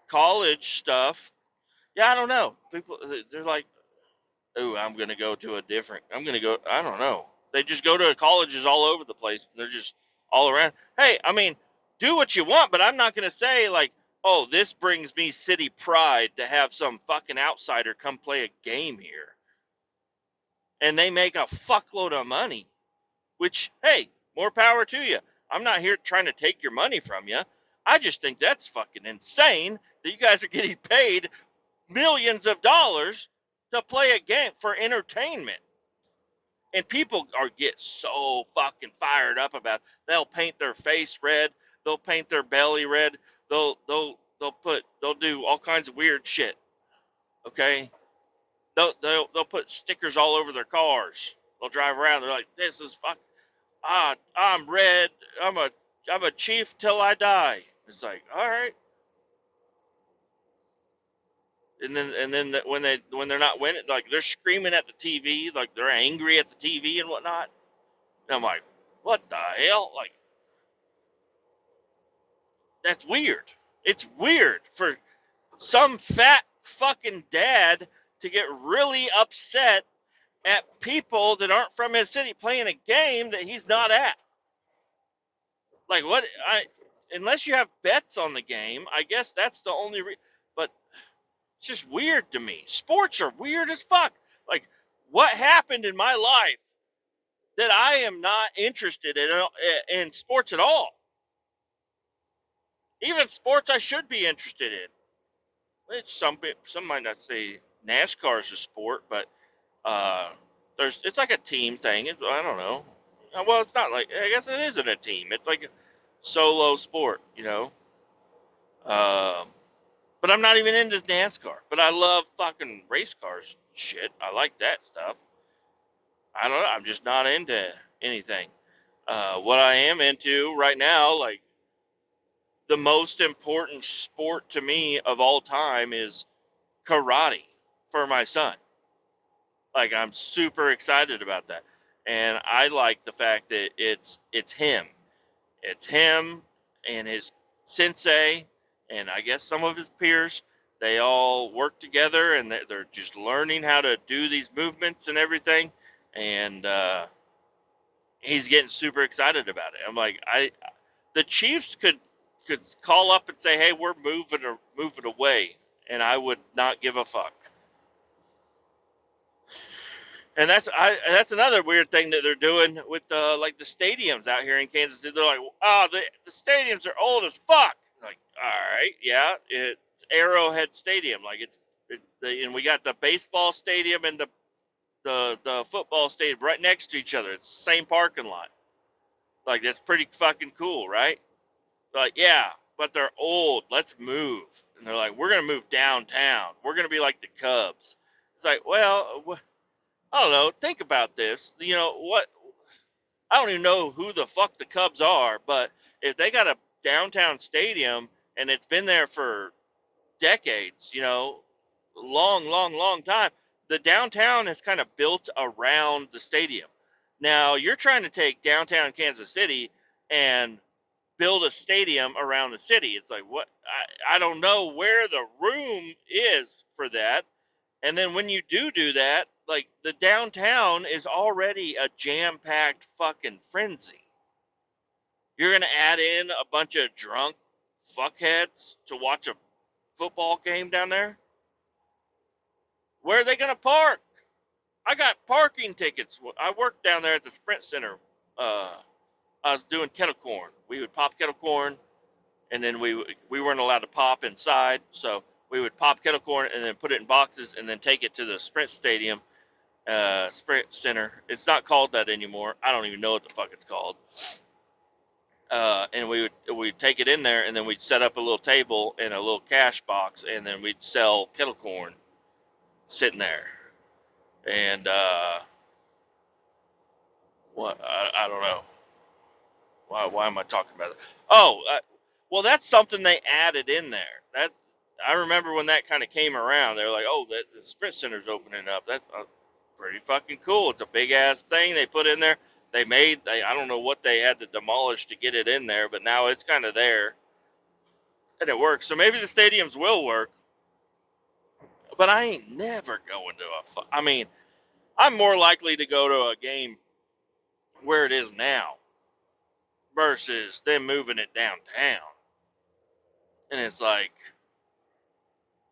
College stuff. Yeah, I don't know. People, they're like, oh, I'm going to go, I don't know. They just go to colleges all over the place. They're just all around. Hey, I mean, do what you want, but I'm not going to say, like, oh, this brings me city pride to have some fucking outsider come play a game here. And they make a fuckload of money, which, hey, more power to you. I'm not here trying to take your money from you. I just think that's fucking insane that you guys are getting paid millions of dollars to play a game for entertainment. And people get so fucking fired up about it. They'll paint their face red, they'll paint their belly red, they'll do all kinds of weird shit. Okay? They'll put stickers all over their cars. They'll drive around, they're like, this is fuck I'm red, I'm a chief till I die. It's like, all right. And then when they're not winning, like they're screaming at the TV, like they're angry at the TV and whatnot. And I'm like, what the hell? Like, that's weird. It's weird for some fat fucking dad to get really upset at people that aren't from his city playing a game that he's not at. Like, what? Unless you have bets on the game, I guess that's the only but it's just weird to me. Sports are weird as fuck. Like, what happened in my life that I am not interested in sports at all? Even sports I should be interested in. Which some might not say NASCAR is a sport, but it's like a team thing. I don't know. Well, it's not like, I guess it isn't a team. It's like a solo sport, you know. But I'm not even into NASCAR. But I love fucking race cars shit. I like that stuff. I don't know. I'm just not into anything. What I am into right now, like the most important sport to me of all time, is karate for my son. Like, I'm super excited about that. And I like the fact that it's him. It's him and his sensei, and I guess some of his peers. They all work together, and they're just learning how to do these movements and everything. And he's getting super excited about it. I'm like, the Chiefs could call up and say, "Hey, we're moving away," and I would not give a fuck. And that's another weird thing that they're doing with like the stadiums out here in Kansas City. They're like, "Oh, the stadiums are old as fuck." Like, all right, yeah, it's Arrowhead Stadium. Like, and we got the baseball stadium and the football stadium right next to each other. It's the same parking lot. Like, that's pretty fucking cool, right? Like, yeah, but they're old. Let's move. And they're like, "We're gonna move downtown. We're gonna be like the Cubs." It's like, well, I don't know. Think about this. You know what? I don't even know who the fuck the Cubs are, but if they got a downtown stadium and it's been there for decades, you know, long, long, long time, the downtown is kind of built around the stadium. Now, you're trying to take downtown Kansas City and build a stadium around the city. It's like, what? I don't know where the room is for that. And then when you do that, like, the downtown is already a jam-packed fucking frenzy. You're going to add in a bunch of drunk fuckheads to watch a football game down there? Where are they going to park? I got parking tickets. I worked down there at the Sprint Center. I was doing kettle corn. We would pop kettle corn, and then we weren't allowed to pop inside, so we would pop kettle corn and then put it in boxes and then take it to the Sprint Stadium, Sprint Center. It's not called that anymore. I don't even know what the fuck it's called. And we'd take it in there, and then we'd set up a little table and a little cash box, and then we'd sell kettle corn sitting there. And what I don't know. Why am I talking about it? Oh, well, that's something they added in there. That I remember when that kind of came around. They were like, "Oh, the Sprint Center's opening up. That's pretty fucking cool. It's a big ass thing they put in there. I don't know what they had to demolish to get it in there, but now it's kind of there, and it works. So maybe the stadiums will work. But I ain't never going to I mean, I'm more likely to go to a game where it is now versus them moving it downtown. And it's like,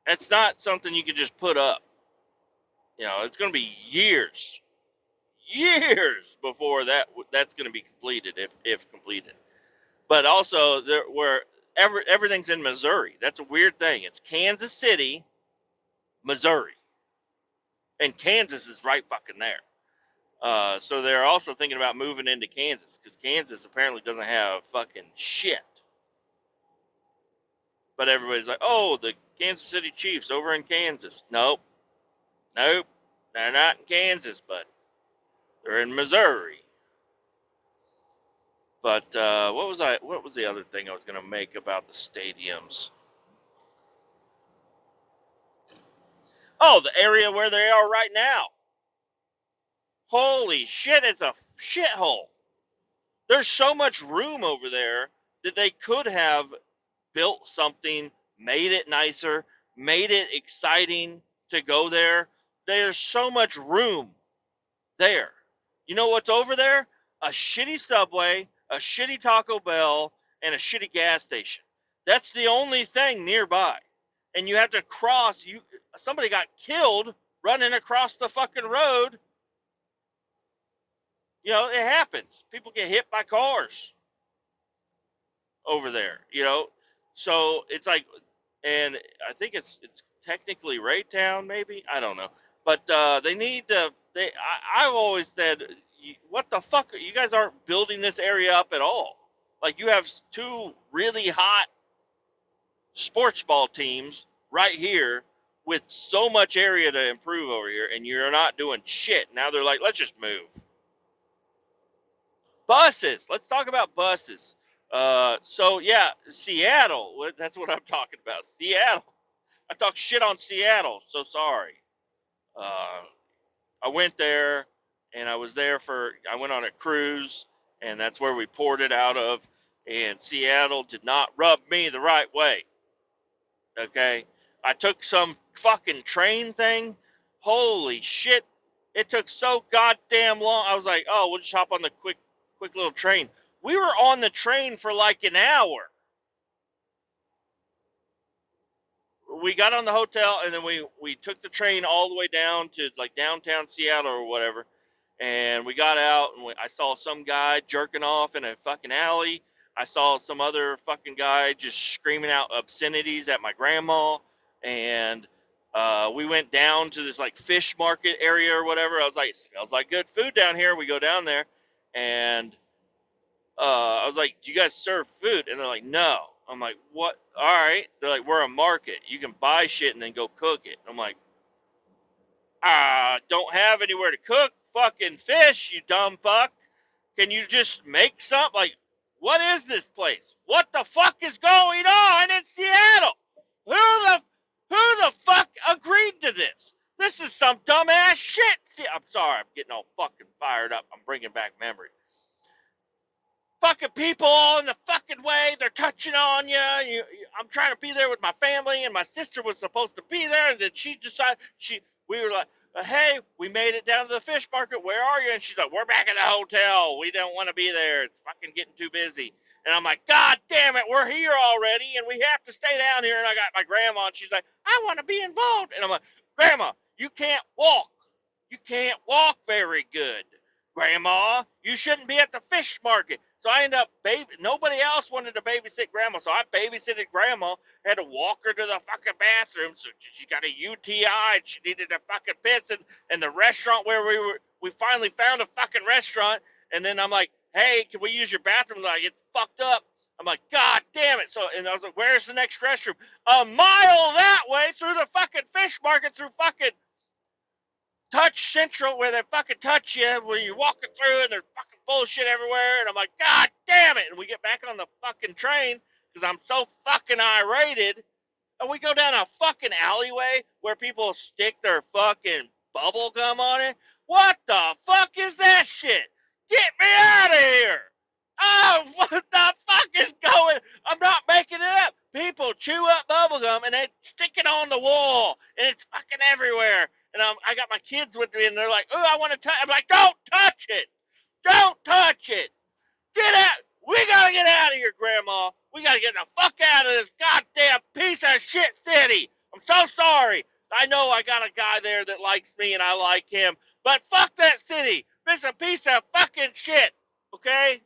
it's not something you can just put up. You know, it's going to be years before that's going to be completed, if completed. But also, everything's in Missouri. That's a weird thing. It's Kansas City, Missouri, and Kansas is right fucking there. So they're also thinking about moving into Kansas, because Kansas apparently doesn't have fucking shit. But everybody's like, "Oh, the Kansas City Chiefs over in Kansas." Nope. They're not in Kansas, but they're in Missouri. But what was the other thing I was going to make about the stadiums? Oh, the area where they are right now. Holy shit, it's a shithole. There's so much room over there that they could have built something, made it nicer, made it exciting to go there. There's so much room there. You know what's over there? A shitty Subway, a shitty Taco Bell, and a shitty gas station. That's the only thing nearby. And you have to cross. Somebody got killed running across the fucking road. You know, it happens. People get hit by cars over there, you know. So it's like, and I think it's technically Raytown, maybe, I don't know, but they need to. I've always said, what the fuck? You guys aren't building this area up at all. Like, you have two really hot sports ball teams right here with so much area to improve over here, and you're not doing shit. Now they're like, let's just move. Buses. Let's talk about buses. So yeah, Seattle. That's what I'm talking about. Seattle. I talk shit on Seattle. So sorry. Uh, I went there, and I was there I went on a cruise, and that's where we poured it out of. And Seattle did not rub me the right way. Okay, I took some fucking train thing. Holy shit! It took so goddamn long. I was like, oh, we'll just hop on the quick little train. We were on the train for like an hour. We got on the hotel, and then we took the train all the way down to like downtown Seattle or whatever. And we got out, and I saw some guy jerking off in a fucking alley. I saw some other fucking guy just screaming out obscenities at my grandma. And we went down to this like fish market area or whatever. I was like, it smells like good food down here. We go down there, and I was like, do you guys serve food? And they're like, no. I'm like, what? All right. They're like, we're a market. You can buy shit and then go cook it. I'm like, don't have anywhere to cook fucking fish, you dumb fuck. Can you just make something? Like, what is this place? What the fuck is going on in Seattle? Who the fuck agreed to this? This is some dumbass shit. I'm sorry, I'm getting all fucking fired up. I'm bringing back memories. Fucking people all in the fucking way. They're touching on you. I'm trying to be there with my family, and my sister was supposed to be there, and then she decided we were like, hey, we made it down to the fish market. Where are you? And she's like, we're back at the hotel. We don't want to be there. It's fucking getting too busy. And I'm like, God damn it, we're here already, and we have to stay down here. And I got my grandma, and she's like, I want to be involved. And I'm like, Grandma, you can't walk. You can't walk very good. Grandma, you shouldn't be at the fish market. So I ended up nobody else wanted to babysit Grandma, so I babysitted Grandma. Had to walk her to the fucking bathroom. So she got a UTI and she needed to fucking piss. And the restaurant where we finally found a fucking restaurant. And then I'm like, hey, can we use your bathroom? Like, it's fucked up. I'm like, God damn it. So, and I was like, where's the next restroom? A mile that way through the fucking fish market, through fucking Touch Central, where they fucking touch you, where you're walking through and there's fucking bullshit everywhere. And I'm like, God damn it. And we get back on the fucking train because I'm so fucking irated. And we go down a fucking alleyway where people stick their fucking bubble gum on it. What the fuck is that shit? Get me out of here. Oh, what the fuck is going? I'm not making it up. People chew up bubble gum and they stick it on the wall. And it's fucking everywhere. And I got my kids with me, and they're like, oh, I want to touch. I'm like, don't touch it. Don't touch it. Get out. We got to get out of here, Grandma. We got to get the fuck out of this goddamn piece of shit city. I'm so sorry. I know I got a guy there that likes me, and I like him. But fuck that city. It's a piece of fucking shit. Okay?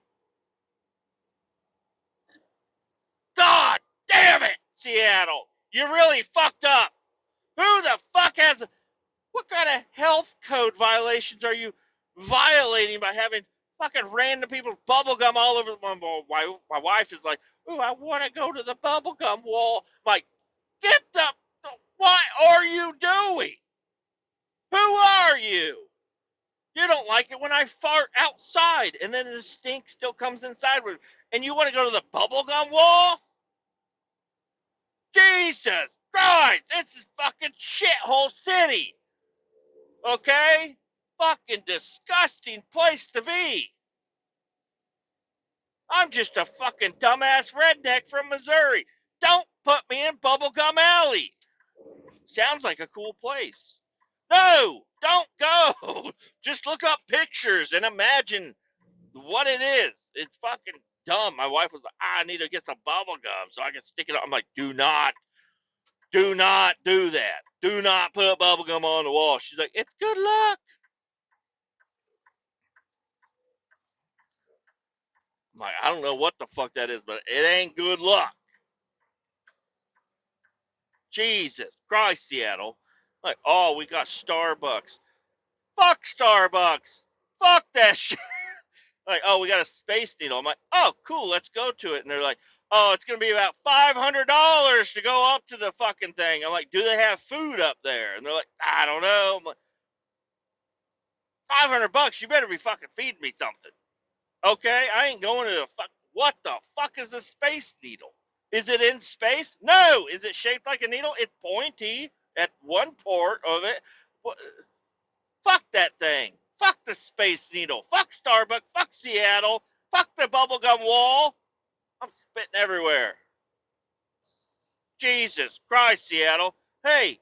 God damn it, Seattle. You really fucked up. Who the fuck has... What kind of health code violations are you violating by having fucking random people's bubblegum all over? My wife is like, ooh, I want to go to the bubblegum wall. I'm like, what are you doing? Who are you? You don't like it when I fart outside and then the stink still comes inside. And you want to go to the bubblegum wall? Jesus Christ, this is fucking shithole city. Okay? Fucking disgusting place to be. I'm just a fucking dumbass redneck from Missouri. Don't put me in BubbleGum Alley. sounds like a cool place. No, don't go. Just look up pictures and imagine what it is. It's fucking dumb. My wife was like, I need to get some bubble gum so I can stick it on. I'm like, do not do that. Do not put bubble gum on the wall. She's like, it's good luck. I'm like, I don't know what the fuck that is, but it ain't good luck. Jesus Christ, Seattle. Like, oh, we got Starbucks. Fuck Starbucks. Fuck that shit. Like, oh, we got a Space Needle. I'm like, oh, cool, let's go to it. And they're like, oh, it's going to be about $500 to go up to the fucking thing. I'm like, do they have food up there? And they're like, I don't know. I'm like, $500, you better be fucking feeding me something. Okay, I ain't going to the fuck. What the fuck is a Space Needle? Is it in space? No. Is it shaped like a needle? It's pointy at one port of it. What? Fuck that thing. Fuck the Space Needle. Fuck Starbucks. Fuck Seattle. Fuck the bubblegum wall. I'm spitting everywhere. Jesus Christ, Seattle. Hey,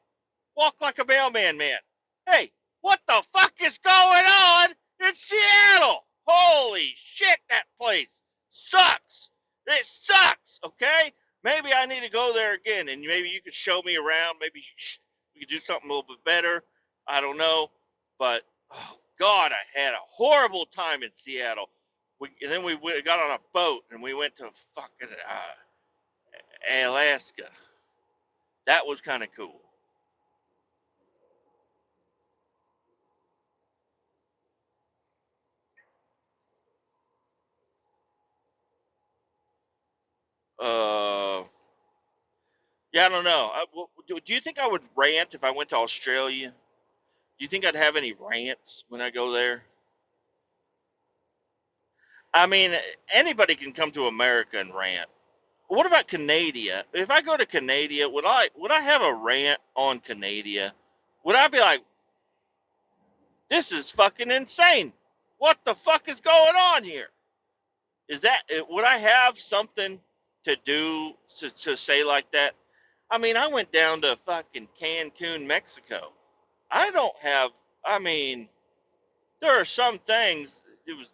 walk like a mailman, man. Hey, what the fuck is going on in Seattle? Holy shit, that place sucks. It sucks, okay? Maybe I need to go there again, and maybe you could show me around. Maybe we could do something a little bit better. I don't know. But, oh, God, I had a horrible time in Seattle. And then we got on a boat, and we went to fucking Alaska. That was kind of cool. Yeah, I don't know. Do you think I would rant if I went to Australia? Do you think I'd have any rants when I go there? I mean, anybody can come to America and rant. What about Canada? If I go to Canada, would I have a rant on Canada? Would I be like, this is fucking insane? What the fuck is going on here? Would I have something to do to say like that? I mean, I went down to fucking Cancun, Mexico. I don't have. I mean, there are some things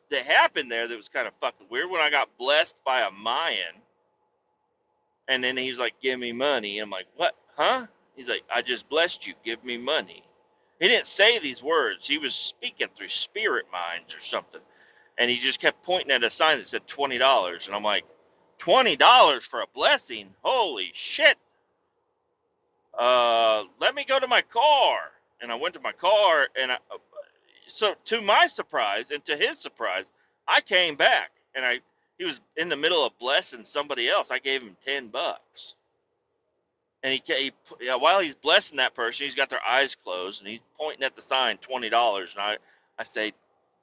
that happened there that was kind of fucking weird. When I got blessed by a Mayan, and then he's like, "Give me money." I'm like, "What? Huh?" He's like, "I just blessed you. Give me money." He didn't say these words. He was speaking through spirit minds or something, and he just kept pointing at a sign that said $20, and I'm like, $20 for a blessing? Holy shit! Let me go to my car. And I went to my car, and so to my surprise and to his surprise, I came back, and he was in the middle of blessing somebody else. I gave him $10, and while he's blessing that person, he's got their eyes closed, and he's pointing at the sign $20, and I say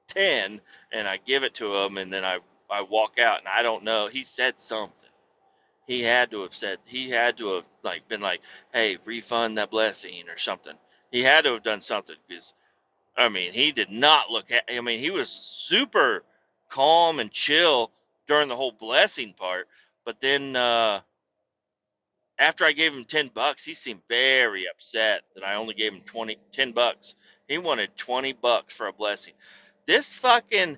10, and I give it to him, and then I walk out, and I don't know. He said something. He had to have like been like, hey, refund that blessing or something. He had to have done something because, I mean, he did not look at, I mean, he was super calm and chill during the whole blessing part. But then after I gave him $10, he seemed very upset that I only gave him $10. He wanted $20 for a blessing. This fucking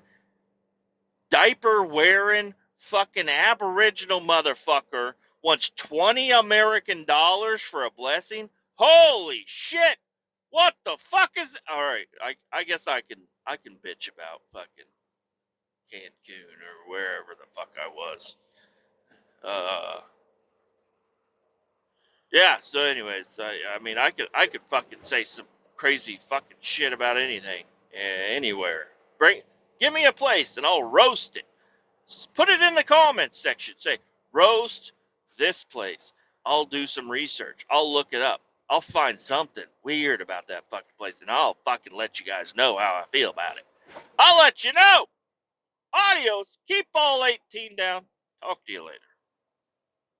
diaper wearing fucking Aboriginal motherfucker wants 20 American dollars for a blessing? Holy shit! What the fuck is all right? I guess I can bitch about fucking Cancun or wherever the fuck I was. Yeah. So, anyways, I mean, I could fucking say some crazy fucking shit about anything, anywhere. Give me a place and I'll roast it. Put it in the comments section. Say, roast this place. I'll do some research. I'll look it up. I'll find something weird about that fucking place, and I'll fucking let you guys know how I feel about it. I'll let you know. Adios. Keep all 18 down. Talk to you later.